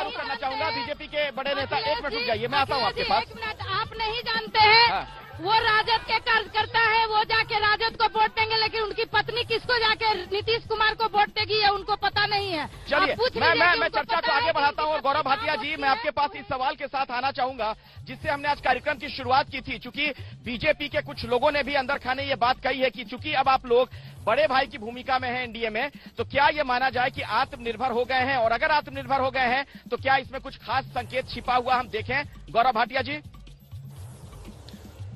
करना चाहूंगा बीजेपी के बड़े नेता। एक मिनट रुक जाइए, मैं आता हूँ आपके पास। आप नहीं जानते हैं वो राजद के कार्यकर्ता है, वो जाके राजद को वोट देंगे, लेकिन उनकी पत्नी किसको जाके नीतीश कुमार को वोट देगी ये उनको पता नहीं है। चलिए मैं चर्चा को आगे बढ़ाता हूँ। और गौरव भाटिया जी, मैं आपके पास इस सवाल के साथ आना चाहूंगा जिससे हमने आज कार्यक्रम की शुरुआत की थी। चूंकि बीजेपी के कुछ लोगों ने भी अंदर खाने ये बात कही है कि चूंकि अब आप लोग बड़े भाई की भूमिका में है एनडीए में, तो क्या ये माना जाए कि आत्मनिर्भर हो गए हैं? और अगर आत्मनिर्भर हो गए हैं तो क्या इसमें कुछ खास संकेत छिपा हुआ हम देखें? गौरव भाटिया जी।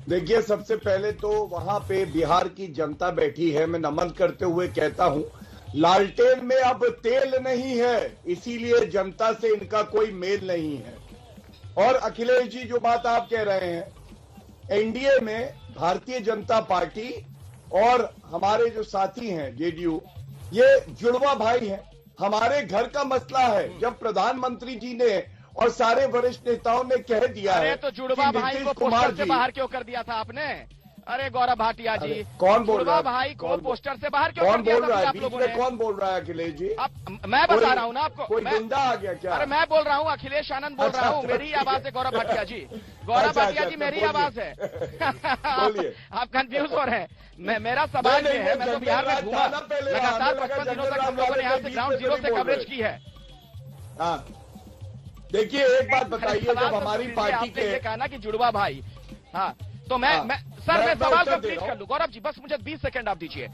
देखिए, सबसे पहले तो वहां पे बिहार की जनता बैठी है। मैं नमन करते हुए कहता हूं, लालटेन में अब तेल नहीं है, इसीलिए जनता से इनका कोई मेल नहीं है। और अखिलेश जी, जो बात आप कह रहे हैं, एनडीए में भारतीय जनता पार्टी और हमारे जो साथी हैं जेडीयू, ये जुड़वा भाई हैं। हमारे घर का मसला है। जब प्रधानमंत्री जी ने और सारे वरिष्ठ नेताओं ने कह दिया है तो जुड़वा भाई को पोस्टर से बाहर क्यों कर दिया था आपने? अरे गौरव भाटिया जी, कौन बोल रहा है? भाई को पोस्टर से बाहर क्यों कर दिया था आप लोगों ने? कौन बोल रहा है अखिलेश जी? मैं बता रहा हूँ ना आपको। कोई गुंडा आ गया क्या? अरे मैं बोल रहा हूँ, अखिलेश आनंद बोल रहा हूँ। मेरी आवाज है गौरव भाटिया जी। गौरव भाटिया जी, मेरी आवाज है। आप कंफ्यूज हो रहे हैं। मेरा सवाल ये है, मैं तो बिहार में घूमा लगातार 55 दिनों तक हम लोगों ने यहाँ से ग्राउंड जीरो से कवरेज की है। देखिए, एक बात बताइए, जब हमारी पार्टी के कहा ना कि जुड़वा भाई, हाँ, तो मैं सवाल कंप्लीट कर लूं। गौरव जी, बस मुझे 20 सेकंड आप दीजिए।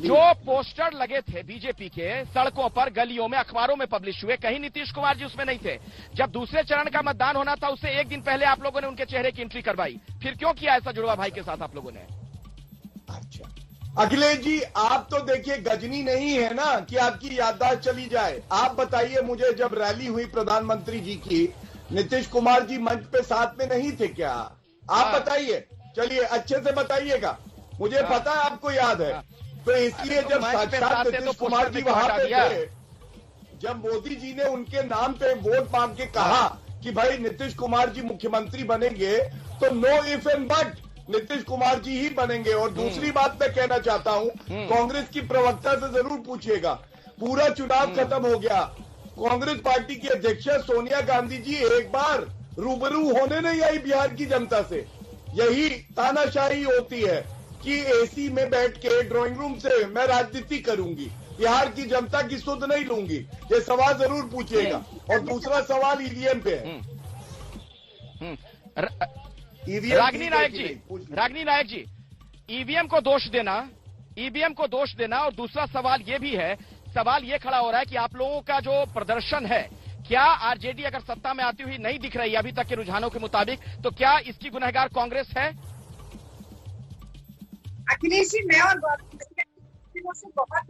जो पोस्टर लगे थे बीजेपी के सड़कों पर, गलियों में, अखबारों में पब्लिश हुए, कहीं नीतीश कुमार जी उसमें नहीं थे। जब दूसरे चरण का मतदान होना था उससे एक दिन पहले आप लोगों ने उनके चेहरे की एंट्री करवाई। फिर क्यों किया ऐसा जुड़वा भाई के साथ आप लोगों ने? अच्छा अखिलेश जी, आप तो देखिए गजनी नहीं है ना कि आपकी याददाश्त चली जाए। आप बताइए मुझे, जब रैली हुई प्रधानमंत्री जी की, नीतीश कुमार जी मंच पे साथ में नहीं थे क्या? आप बताइए, चलिए अच्छे से बताइएगा, मुझे पता है आपको याद है। तो इसलिए जब साक्षात नीतीश कुमार जी वहां पे थे, जब मोदी जी ने उनके नाम पे वोट मांग के कहा कि भाई नीतीश कुमार जी मुख्यमंत्री बनेंगे, तो no if and but Nitish Kumar ji ही बनेंगे। और दूसरी बात मैं कहना चाहता हूं, कांग्रेस की प्रवक्ता से जरूर पूछिएगा, पूरा चुनाव खत्म हो गया, कांग्रेस पार्टी की अध्यक्ष सोनिया गांधी जी एक बार रूबरू होने नहीं आई बिहार की जनता से। यही तानाशाही होती है कि एसी में बैठ के ड्राइंग रूम से मैं राजनीति करूंगी, बिहार की जनता की सुध नहीं लूंगी। ये सवाल जरूर पूछिएगा। और दूसरा सवाल ईवीएम पे है। रागिनी नायक जी, ईवीएम को दोष देना, और दूसरा सवाल ये भी है, सवाल ये खड़ा हो रहा है कि आप लोगों का जो प्रदर्शन है, क्या आरजेडी अगर सत्ता में आती हुई नहीं दिख रही अभी तक के रुझानों के मुताबिक, तो क्या इसकी गुनहगार कांग्रेस है? अखिलेश जी, मैं और बहुत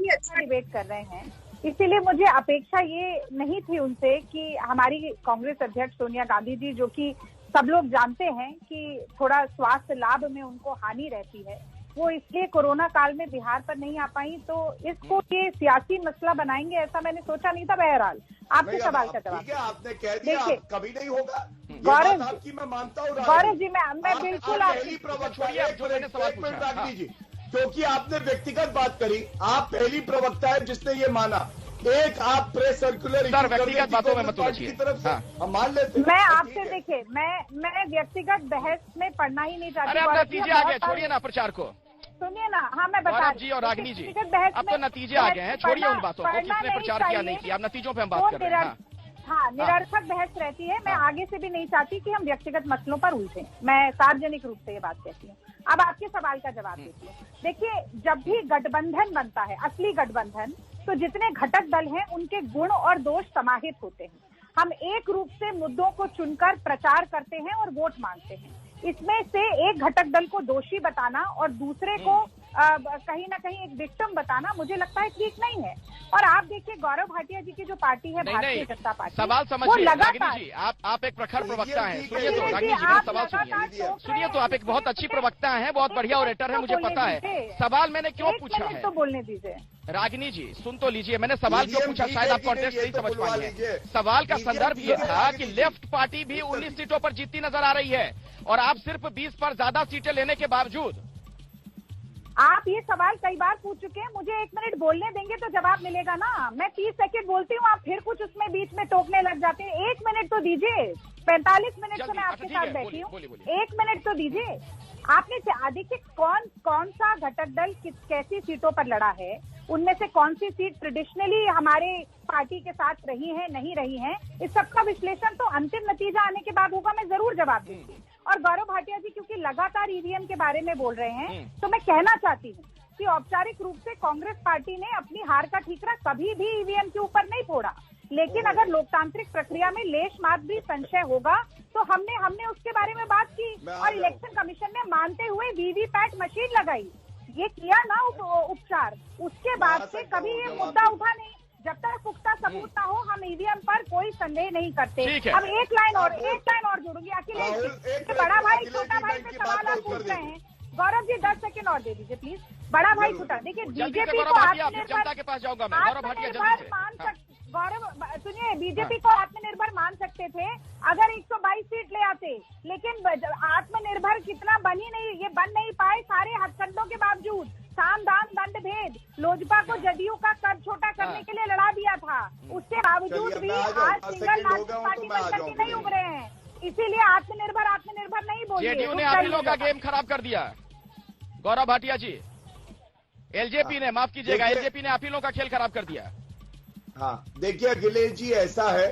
ही अच्छा डिबेट कर रहे हैं, इसीलिए मुझे अपेक्षा ये नहीं थी उनसे कि हमारी कांग्रेस अध्यक्ष सोनिया गांधी जी, जो कि सब लोग जानते हैं कि थोड़ा स्वास्थ्य लाभ में उनको हानि रहती है, वो इसलिए कोरोना काल में बिहार पर नहीं आ पाई। तो इसको ये सियासी मसला बनाएंगे ऐसा मैंने सोचा नहीं था। बहरहाल आपके सवाल का जवाब आपने कह दिया, कभी नहीं होगा। गौरव आपकी मैं मानता हूँ गौरव जी, मैं बिल्कुल आपकी प्रवक्ता दीजिए, क्योंकि आपने व्यक्तिगत बात करी, आप पहली प्रवक्ता है जिसने ये माना। एक आप प्रेस सर्कुलर व्यक्तिगत बातों में मत उलझिए, हम मान लेते। मैं आपसे देखिए, मैं व्यक्तिगत बहस में पढ़ना ही नहीं चाहती। अरे अब नतीजे आ गए, छोड़िए ना प्रचार को, सुनिए ना। हाँ, मैं बता जी और रागिनी जी, अब तो नतीजे आ गए हैं, छोड़िए उन बातों को, किसने प्रचार किया नहीं किया, अब नतीजों पे हम बात कर रहे हैं। हाँ, निरर्थक बहस रहती है। मैं आगे से भी नहीं चाहती कि हम व्यक्तिगत मसलों पर उलझें। मैं सार्वजनिक रूप से ये बात कहती हूँ। अब आपके सवाल का जवाब देती हूँ। देखिए, जब भी गठबंधन बनता है, असली गठबंधन, तो जितने घटक दल हैं उनके गुण और दोष समाहित होते हैं। हम एक रूप से मुद्दों को चुनकर प्रचार करते हैं और वोट मांगते हैं। इसमें से एक घटक दल को दोषी बताना और दूसरे को कहीं ना कहीं एक विक्टिम बताना मुझे लगता है ठीक नहीं है। और आप देखिए, गौरव भाटिया जी की जो पार्टी है, भारतीय जनता पार्टी, सवाल समझिए रागिनी जी, आप एक प्रखर प्रवक्ता हैं। सुनिए तो रागिनी जी, मेरा सवाल सुनिए तो। आप एक बहुत अच्छी प्रवक्ता हैं, बहुत बढ़िया ऑरेटर है, मुझे पता है। सवाल मैंने क्यों पूछा है, तो बोलने दीजिए रागिनी जी, सुन तो लीजिए। मैंने सवाल क्यों पूछा, शायद आप कॉन्टेक्स्ट नहीं समझ पाई है। सवाल का संदर्भ ये था कि लेफ्ट पार्टी भी 19 सीटों पर जीतती नजर आ रही है और आप सिर्फ 20 पर ज्यादा सीटें लेने के बावजूद। आप ये सवाल कई बार पूछ चुके हैं। मुझे 1 मिनट बोलने देंगे तो जवाब मिलेगा ना। मैं 30 सेकंड बोलती हूँ, आप फिर कुछ उसमें बीच में टोकने लग जाते हैं। 1 मिनट तो दीजिए। 45 मिनट से मैं आपके साथ बैठी हूँ, 1 मिनट तो दीजिए। आपने देखिए, कौन सा घटक दल कैसी सीटों पर लड़ा है, उनमें से कौन सी सीट ट्रेडिशनली हमारे पार्टी के साथ रही है, नहीं रही है, इस सबका विश्लेषण तो अंतिम नतीजा आने के बाद होगा। मैं जरूर जवाब दूंगी। और गौरव भाटिया जी क्योंकि लगातार ईवीएम के बारे में बोल रहे हैं, तो मैं कहना चाहती हूँ कि औपचारिक रूप से कांग्रेस पार्टी ने अपनी हार का ठीकरा कभी भी ईवीएम के ऊपर नहीं फोड़ा। लेकिन अगर लोकतांत्रिक प्रक्रिया में लेश मात्र भी संशय होगा तो हमने उसके बारे में बात की और इलेक्शन कमीशन ने मानते हुए वीवीपैट मशीन लगाई। ये किया ना उपचार। उसके बाद से कभी ये मुद्दा उठा नहीं। जब तक पुख्ता सबूत ना हो, हम ईवीएम पर कोई संदेह नहीं करते। अब एक लाइन और जोड़ूंगी। अखिलेश, बड़ा भाई छोटा भाई पे सवाल आप पूछ रहे हैं। गौरव जी 10 सेकंड और दे दीजिए प्लीज। बड़ा भाई छोटा, देखिए बीजेपी को जनता के पास जाऊंगा मैं। गौरव भाटिया जल्दी से। गौरव सुनिए, बीजेपी को आत्मनिर्भर मान सकते थे अगर 122 सीट ले आते, लेकिन आत्मनिर्भर कितना बन नहीं पाए सारे हथकंडों के बावजूद। साम दाम दंड भेद, लोजपा को जदयू का कद छोटा करने के लिए लड़ा दिया था। उसके बावजूद भी आज सिंगल लार्जेस्ट पार्टी बनकर के नहीं उभरे हैं। इसीलिए आत्मनिर्भर नहीं बोलिए। जेडीयू ने अपीलों का गेम खराब कर दिया। गौरव भाटिया जी, एलजेपी ने, माफ कीजिएगा, एलजेपी ने अपीलों का खेल खराब कर दिया। हाँ, देखिए अखिलेश जी, ऐसा है,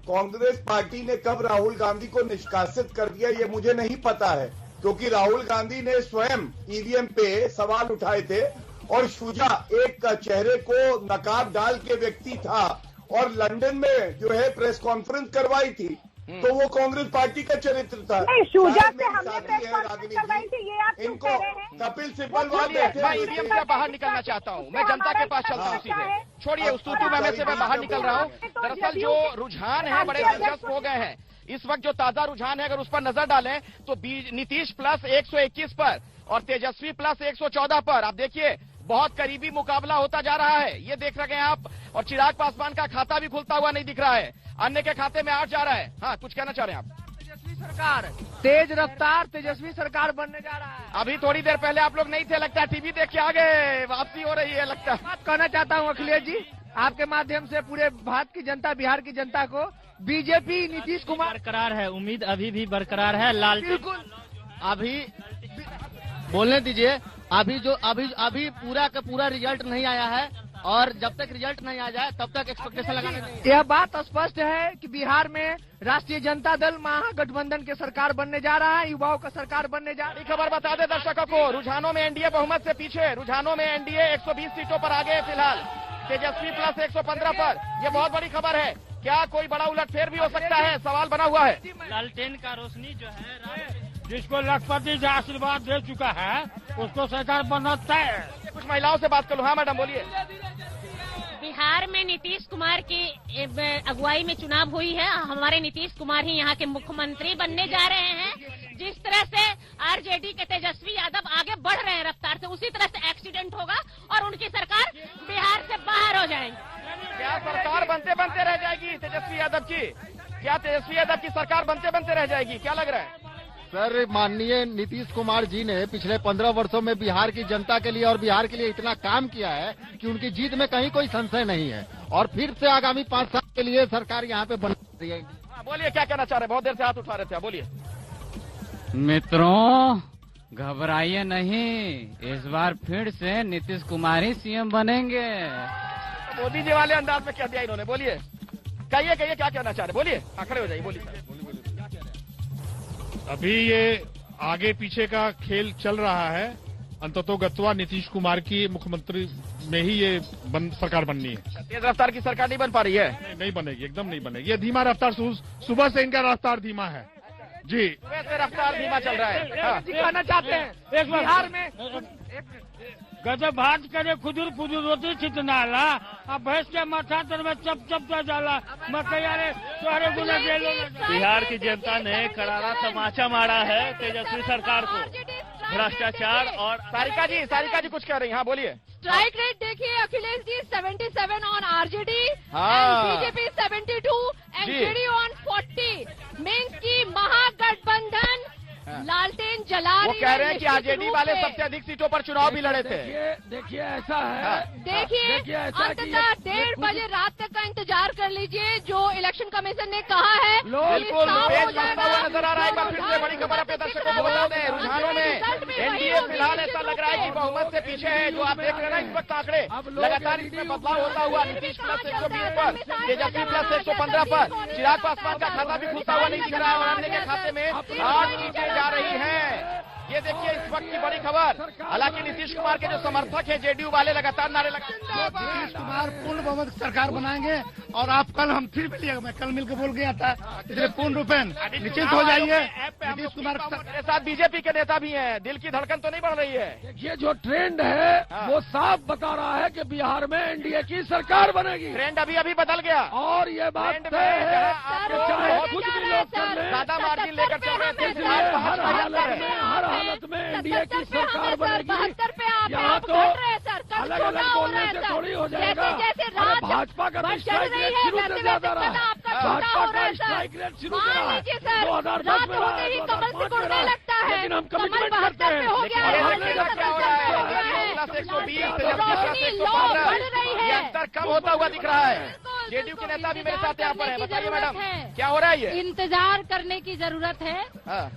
कांग्रेस पार्टी ने कब राहुल गांधी को निष्कासित कर दिया ये मुझे नहीं पता है, क्योंकि राहुल गांधी ने स्वयं ईवीएम पे सवाल उठाए थे और शुजा एक चेहरे को नकाब डाल के व्यक्ति था और लंदन में जो है प्रेस कॉन्फ्रेंस करवाई थी, तो वो कांग्रेस पार्टी का चरित्र था। शुजा से हमने प्रेस कॉन्फ्रेंस करवाई थी, ये आप क्यों कह रहे हैं? कपिल सिब्बल मैं ईवीएम से बाहर निकलना चाहता हूँ, मैं जनता के पास चलता हूँ सीधे। छोड़िए उस तूतू में से मैं बाहर निकल रहा हूँ। दरअसल जो रुझान है बड़े दिलचस्प हो गए हैं। इस वक्त जो ताजा रुझान है, अगर उस पर नजर डालें तो नीतीश प्लस 121 पर और तेजस्वी प्लस 114 पर। आप देखिए, बहुत करीबी मुकाबला होता जा रहा है, ये देख रहे हैं आप। और चिराग पासवान का खाता भी खुलता हुआ नहीं दिख रहा है, अन्य के खाते में 8 जा रहा है। हाँ, कुछ कहना चाह रहे हैं आप? तेजस्वी सरकार, तेज रफ्तार तेजस्वी सरकार बनने जा रहा है। अभी थोड़ी देर पहले आप लोग नहीं थे, लगता है टीवी देख के आ गए, वापसी हो रही है लगता है। बात कहना चाहता हूँ अखिलेश जी, आपके माध्यम से पूरे भारत की जनता, बिहार की जनता को, बीजेपी नीतीश कुमार बरकरार है, उम्मीद अभी भी बरकरार है। लाल बिल्कुल, अभी बोलने दीजिए। अभी पूरा का पूरा रिजल्ट नहीं आया है और जब तक रिजल्ट नहीं आ जाए तब तक एक्सपेक्टेशन लगाने नहीं है। यह बात स्पष्ट है कि बिहार में राष्ट्रीय जनता दल महागठबंधन के सरकार बनने जा रहा है, युवाओं का सरकार बनने जा रहा है। खबर बता दे दर्शकों को, रुझानों में एनडीए बहुमत से पीछे, रुझानों में एनडीए 120 सीटों पर आगे है फिलहाल, तेजस्वी प्लस 115 पर। यह बहुत बड़ी खबर है। क्या कोई बड़ा उलटफेर भी हो सकता है? सवाल बना हुआ है। लालटेन का रोशनी जो है, जिसको लखपति जी आशीर्वाद दे चुका है उसको सरकार बनना तय है। कुछ महिलाओं से बात कर लो। हाँ मैडम बोलिए। बिहार में नीतीश कुमार की अगुवाई में चुनाव हुई है। हमारे नीतीश कुमार ही यहाँ के मुख्यमंत्री बनने जा रहे हैं। जिस तरह से आरजेडी के तेजस्वी यादव आगे बढ़ रहे हैं रफ्तार से, उसी तरह से एक्सीडेंट होगा और उनकी सरकार बिहार से बाहर हो जाएगी। क्या सरकार बनते बनते रह जाएगी तेजस्वी यादव की? क्या तेजस्वी यादव की सरकार बनते बनते रह जाएगी? क्या लग रहा है? सर, माननीय नीतीश कुमार जी ने पिछले 15 वर्षों में बिहार की जनता के लिए और बिहार के लिए इतना काम किया है कि उनकी जीत में कहीं कोई संशय नहीं है और फिर से आगामी 5 साल के लिए सरकार यहाँ पे बन रही है। बोलिए, क्या कहना चाह रहे हैं? बहुत देर से हाथ उठा रहे थे, बोलिए। मित्रों, घबराइए नहीं, इस बार फिर से नीतीश कुमार ही सीएम बनेंगे। मोदी जी वाले अंदाज में कह दिया इन्होंने, बोलिए। कहिए क्या कहना चाह रहे, बोलिए, खड़े हो जाइए, बोलिए सर। अभी ये आगे पीछे का खेल चल रहा है। अंततोगत्वा नीतीश कुमार की मुख्यमंत्री में ही ये सरकार बननी है। तेज रफ्तार की सरकार नहीं बन पा रही है? नहीं बनेगी, एकदम नहीं बनेगी। ये धीमा रफ्तार, सुबह से इनका रफ्तार धीमा है जी, सुबह से रफ्तार धीमा चल रहा है। हाँ। दिखाना चाहते हैं बिहार में गजब भात करे खुदुर खुदुर होती चितनाला, अब भैंस के माथा तर में चप चप जाला मकैयारे तोहरे गुना जेलो। बिहार की जनता ने करारा तमाचा मारा है तेजस्वी सरकार को, भ्रष्टाचार और सारिका जी कुछ कह रही हैं, हाँ बोलिए। स्ट्राइक रेट देखिए, Akhilesh ji 77 on RJD, BJP 72, NJD on 40। मेंस की महागठबंधन लालटेन जला रही है। वो कह रहे हैं कि आरजेडी वाले सबसे अधिक सीटों पर चुनाव भी लड़े थे। देखिए ऐसा है, देखिए अंततः 1:30 बजे रात तक का इंतजार कर लीजिए। जो इलेक्शन कमीशन ने कहा है बिल्कुल नजर आ रहा है। एक बार फिर से बड़ी खबर अपने दर्शकों को बता दें, रुझानों में एनडीए फिलहाल ऐसा लग रहा है कि बहुमत से पीछे है। जो आप देख रहे हैं ना इस वक्त आंकड़े लगातार इसमें बदलाव होता हुआ, नीतीश प्लस 120 पर, तेजस्वी प्लस 115 पर, चिराग पासवान का खाता भी खुलता हुआ नहीं दिख रहा है। वराने के खाते में 8 सीटें जा रही है। ये देखिए इस वक्त की बड़ी खबर। हालांकि नीतीश कुमार के जो समर्थक है जेडीयू वाले लगातार नारे लगाते हैं नीतीश कुमार पूर्ण बहुमत सरकार बनाएंगे। और आप कल हम फिर मिलिएगा, मैं कल मिलकर बोल गया था, इसलिए पूर्ण रूप निश्चिंत हो जाइए। नीतीश कुमार के साथ बीजेपी के नेता भी हैं, दिल की धड़कन तो नहीं बढ़ रही है। देखिए जो ट्रेंड है वो साफ बता रहा है कि बिहार में एनडीए की सरकार बनेगी। ट्रेंड अभी बदल गया और ये बात चाहे कुछ भी लोग कर लें, ज्यादा मार्जिन लेकर चल रहे थे, हर हालत में एनडीए की सरकार बनेगी। यहाँ तो अलग अलग बोलने से थोड़ी हो जाएगा। भाजपा का स्ट्राइक रेट शुरू से ज्यादा रहा, भाजपा का स्ट्राइक रेट शुरू से रहा 2010 में रहा, 2005 में रहा, लेकिन हम कमिटमेंट करते हैं। ये अंतर कम होता हुआ दिख रहा है। जेडीयू के नेता भी मेरे साथ यहाँ पर है, बताइए मैडम क्या हो रहा है? ये इंतजार करने की जरूरत है।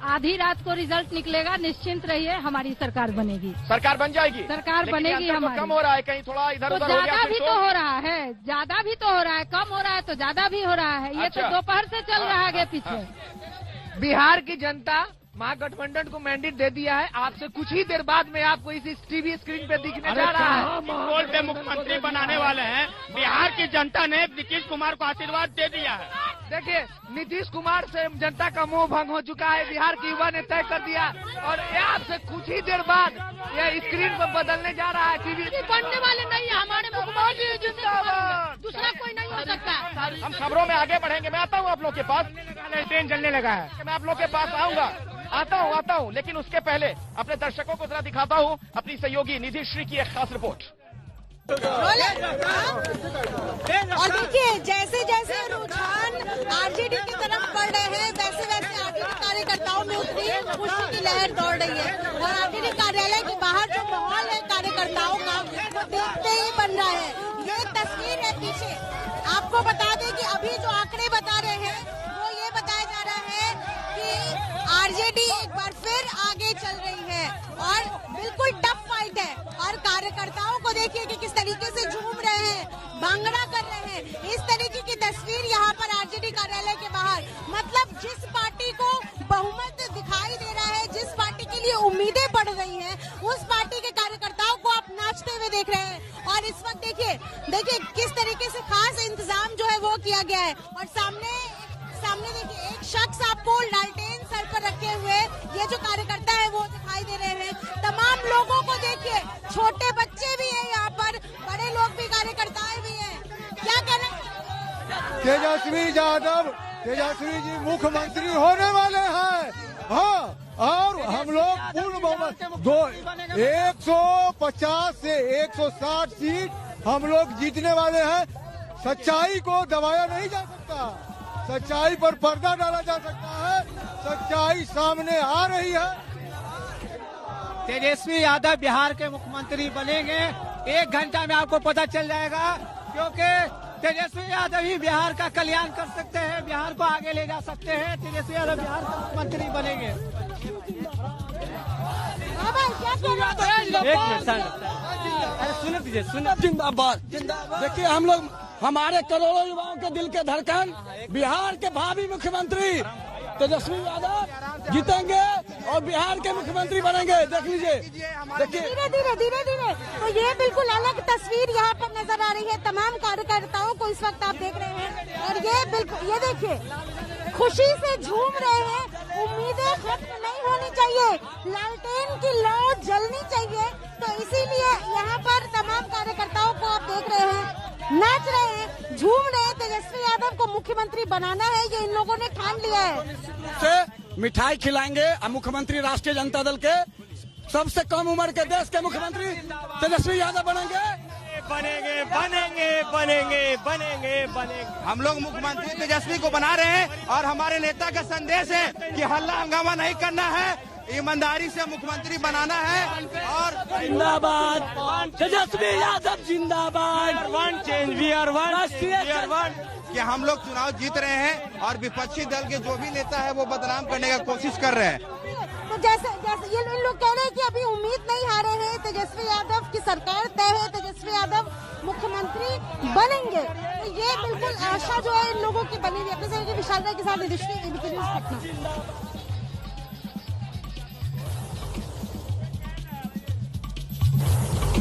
आधी रात को रिजल्ट निकलेगा, निश्चिंत रहिए, हमारी सरकार बनेगी। सरकार बन जाएगी, सरकार बनेगी हमारी। कम हो रहा है, कहीं थोड़ा इधर उधर हो गया। ज्यादा भी तो हो रहा है, ज्यादा भी तो हो रहा है, कम हो रहा है तो ज्यादा भी हो रहा है। ये तो दोपहर से चल रहा है आगे पीछे। बिहार की जनता महागठबंधन को मैंडेट दे दिया है। आपसे कुछ ही देर बाद में आपको इस टीवी स्क्रीन पे दिखने जा रहा है। बोल पे मुख्यमंत्री बनाने वाले हैं। बिहार की जनता ने नीतीश कुमार को आशीर्वाद दे दिया है। देखिए नीतीश कुमार से जनता का मोह भंग हो चुका है, बिहार की युवा ने तय कर दिया। और ये आपसे कुछ ही देर बाद ये स्क्रीन पर बदलने जा रहा है। टीवी बनने वाले नहीं है हमारे मुख्यमंत्री, जिंदाबाद, दूसरा कोई नहीं हो सकता। हम खबरों में आगे बढ़ेंगे। मैं आता हूँ आप लोग के पास, ट्रेन चलने लगा है। मैं आप लोग के पास आऊंगा, आता हूँ, लेकिन उसके पहले अपने दर्शकों को जरा दिखाता हूँ अपनी सहयोगी निधि श्री की एक खास रिपोर्ट। और देखिए जैसे जैसे रुझान आरजेडी की तरफ बढ़ रहे हैं, वैसे वैसे आरजेडी कार्यकर्ताओं में उतनी खुशी की लहर दौड़ रही है। और आरजेडी कार्यालय के बाहर जो माहौल है कार्यकर्ताओं का, वो देखते ही बन रहा है। ये तस्वीर है पीछे। आपको बता दें कि अभी जो आंकड़े बता रहे हैं वो ये बताया जा रहा है कि आरजेडी एक बार फिर आगे चल रही है और बिल्कुल टफ फाइट है। और कार्यकर्ताओं को देखिए कि किस तरीके से झूम रहे हैं, भांगड़ा कर रहे हैं। इस तरीके की तस्वीर यहाँ पर आरजेडी कार्यालय के बाहर, मतलब जिस पार्टी को बहुमत दिखाई दे रहा है, जिस पार्टी के लिए उम्मीदें बढ़ रही हैं, उस पार्टी के कार्यकर्ताओं को आप नाचते हुए देख रहे हैं। और इस वक्त देखिए किस तरीके से खास इंतजाम जो है वो किया गया है। और सामने देखिए एक शख्स आपको लालटेन सर पर रखे हुए ये जो कार्यकर्ता है वो दिखाई दे रहे हैं। तमाम लोगों को देखिए, छोटे बच्चे भी हैं यहाँ पर, बड़े लोग भी, कार्यकर्ताएं भी हैं। क्या कहना? तेजस्वी जी मुख्यमंत्री होने वाले हैं। हाँ, और हम लोग पूर्ण बहुमत 150 से 160 सीट हम लोग जीतने वाले हैं। सच्चाई को दबाया नहीं जा सकता, सच्चाई पर पर्दा डाला जा सकता है। सच्चाई सामने आ रही है। तेजस्वी यादव बिहार के मुख्यमंत्री बनेंगे। 1 घंटा में आपको पता चल जाएगा, क्योंकि तेजस्वी यादव ही बिहार का कल्याण कर सकते हैं, बिहार को आगे ले जा सकते हैं। तेजस्वी यादव बिहार के मुख्यमंत्री बनेंगे। एक मिनट सुन दीजिए, जिंदाबाद। देखिए हम लोग हमारे करोड़ों युवाओं के दिल के धड़कन बिहार के भावी मुख्यमंत्री तेजस्वी यादव जीतेंगे और बिहार के मुख्यमंत्री बनेंगे। देख लीजिए, देखिए धीरे धीरे तो ये बिल्कुल अलग तस्वीर यहाँ पर नजर आ रही है तमाम कार्यकर्ताओं को इस वक्त आप देख रहे हैं। और ये बिल्कुल ये देखिए खुशी से झूम रहे हैं। उम्मीदें खत्म नहीं होनी चाहिए, लालटेन की लौ जलनी चाहिए। तो इसीलिए यहाँ पर तमाम कार्यकर्ताओं को आप देख रहे हैं, नाच रहे हैं, झूम रहे हैं। तेजस्वी यादव को मुख्यमंत्री बनाना है, ये इन लोगों ने ठान लिया है। से मिठाई खिलाएंगे और मुख्यमंत्री राष्ट्रीय जनता दल के सबसे कम उम्र के देश के मुख्यमंत्री तेजस्वी यादव बनेंगे। बनेंगे बनेंगे बनेंगे बनेंगे बनेंगे। हम लोग मुख्यमंत्री तेजस्वी को बना रहे हैं और हमारे नेता का संदेश है कि हल्ला हंगामा नहीं करना है, ईमानदारी से मुख्यमंत्री बनाना है। और जिंदाबाद तेजस्वी यादव जिंदाबाद। One change we are one कि हम लोग चुनाव जीत रहे हैं और विपक्षी दल के जो भी नेता है वो बदनाम करने का कोशिश कर रहे हैं। तो जैसे ये लोग कह रहे हैं कि अभी उम्मीद नहीं हारे हैं, तेजस्वी यादव की सरकार तय है, तेजस्वी यादव मुख्यमंत्री बनेंगे। तो ये बिल्कुल आशा जो है इन लोगों की बनी हुई। अपने सहयोगी विशाल राय के साथ एबीपी न्यूज़ पटना।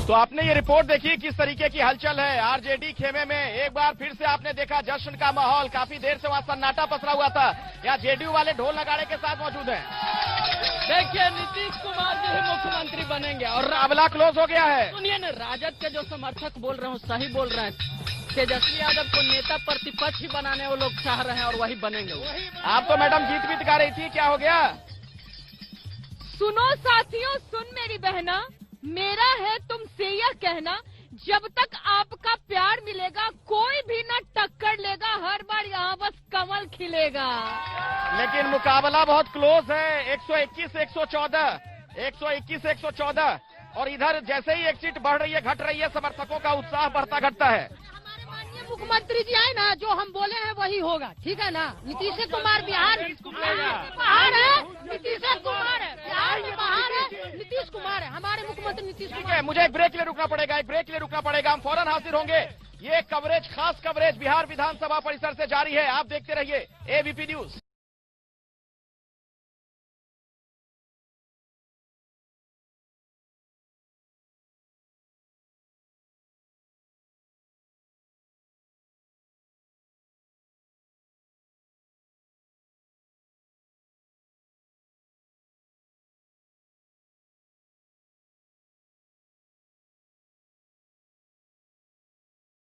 तो आपने ये रिपोर्ट देखी किस तरीके की हलचल है आरजेडी खेमे में। एक बार फिर से आपने देखा जश्न का माहौल, काफी देर से वहां सन्नाटा पसरा हुआ था। यहाँ जेडीयू वाले ढोल नगाड़े के साथ मौजूद हैं। देखिए नीतीश कुमार जो है मुख्यमंत्री बनेंगे और अबला क्लोज हो गया है। सुनिए न, राजद के जो समर्थक बोल रहे हो सही बोल रहे हैं। तेजस्वी यादव को नेता प्रतिपक्ष ही बनाने वो लोग चाह रहे हैं और वही बनेंगे। आप तो मैडम गीत बीत गा रही थी, क्या हो गया? सुनो साथियों, सुन मेरी बहना, मेरा है तुमसे यह कहना, जब तक आपका प्यार मिलेगा कोई भी न टक्कर लेगा, हर बार यहाँ बस कमल खिलेगा। लेकिन मुकाबला बहुत क्लोज है, 121 114 121 114। और इधर जैसे ही एक सीट बढ़ रही है घट रही है, समर्थकों का उत्साह बढ़ता घटता है। मुख्यमंत्री जी आए ना, जो हम बोले हैं वही होगा, ठीक है ना। नीतीश कुमार बिहार बाहर है, नीतीश कुमार है बिहार में बाहर है, नीतीश कुमार है हमारे मुख्यमंत्री नीतीश कुमार। ठीक है, मुझे एक ब्रेक के लिए रुकना पड़ेगा, हम फौरन हाजिर होंगे। ये कवरेज, खास कवरेज बिहार विधानसभा परिसर से जारी है, आप देखते रहिए एबीपी न्यूज।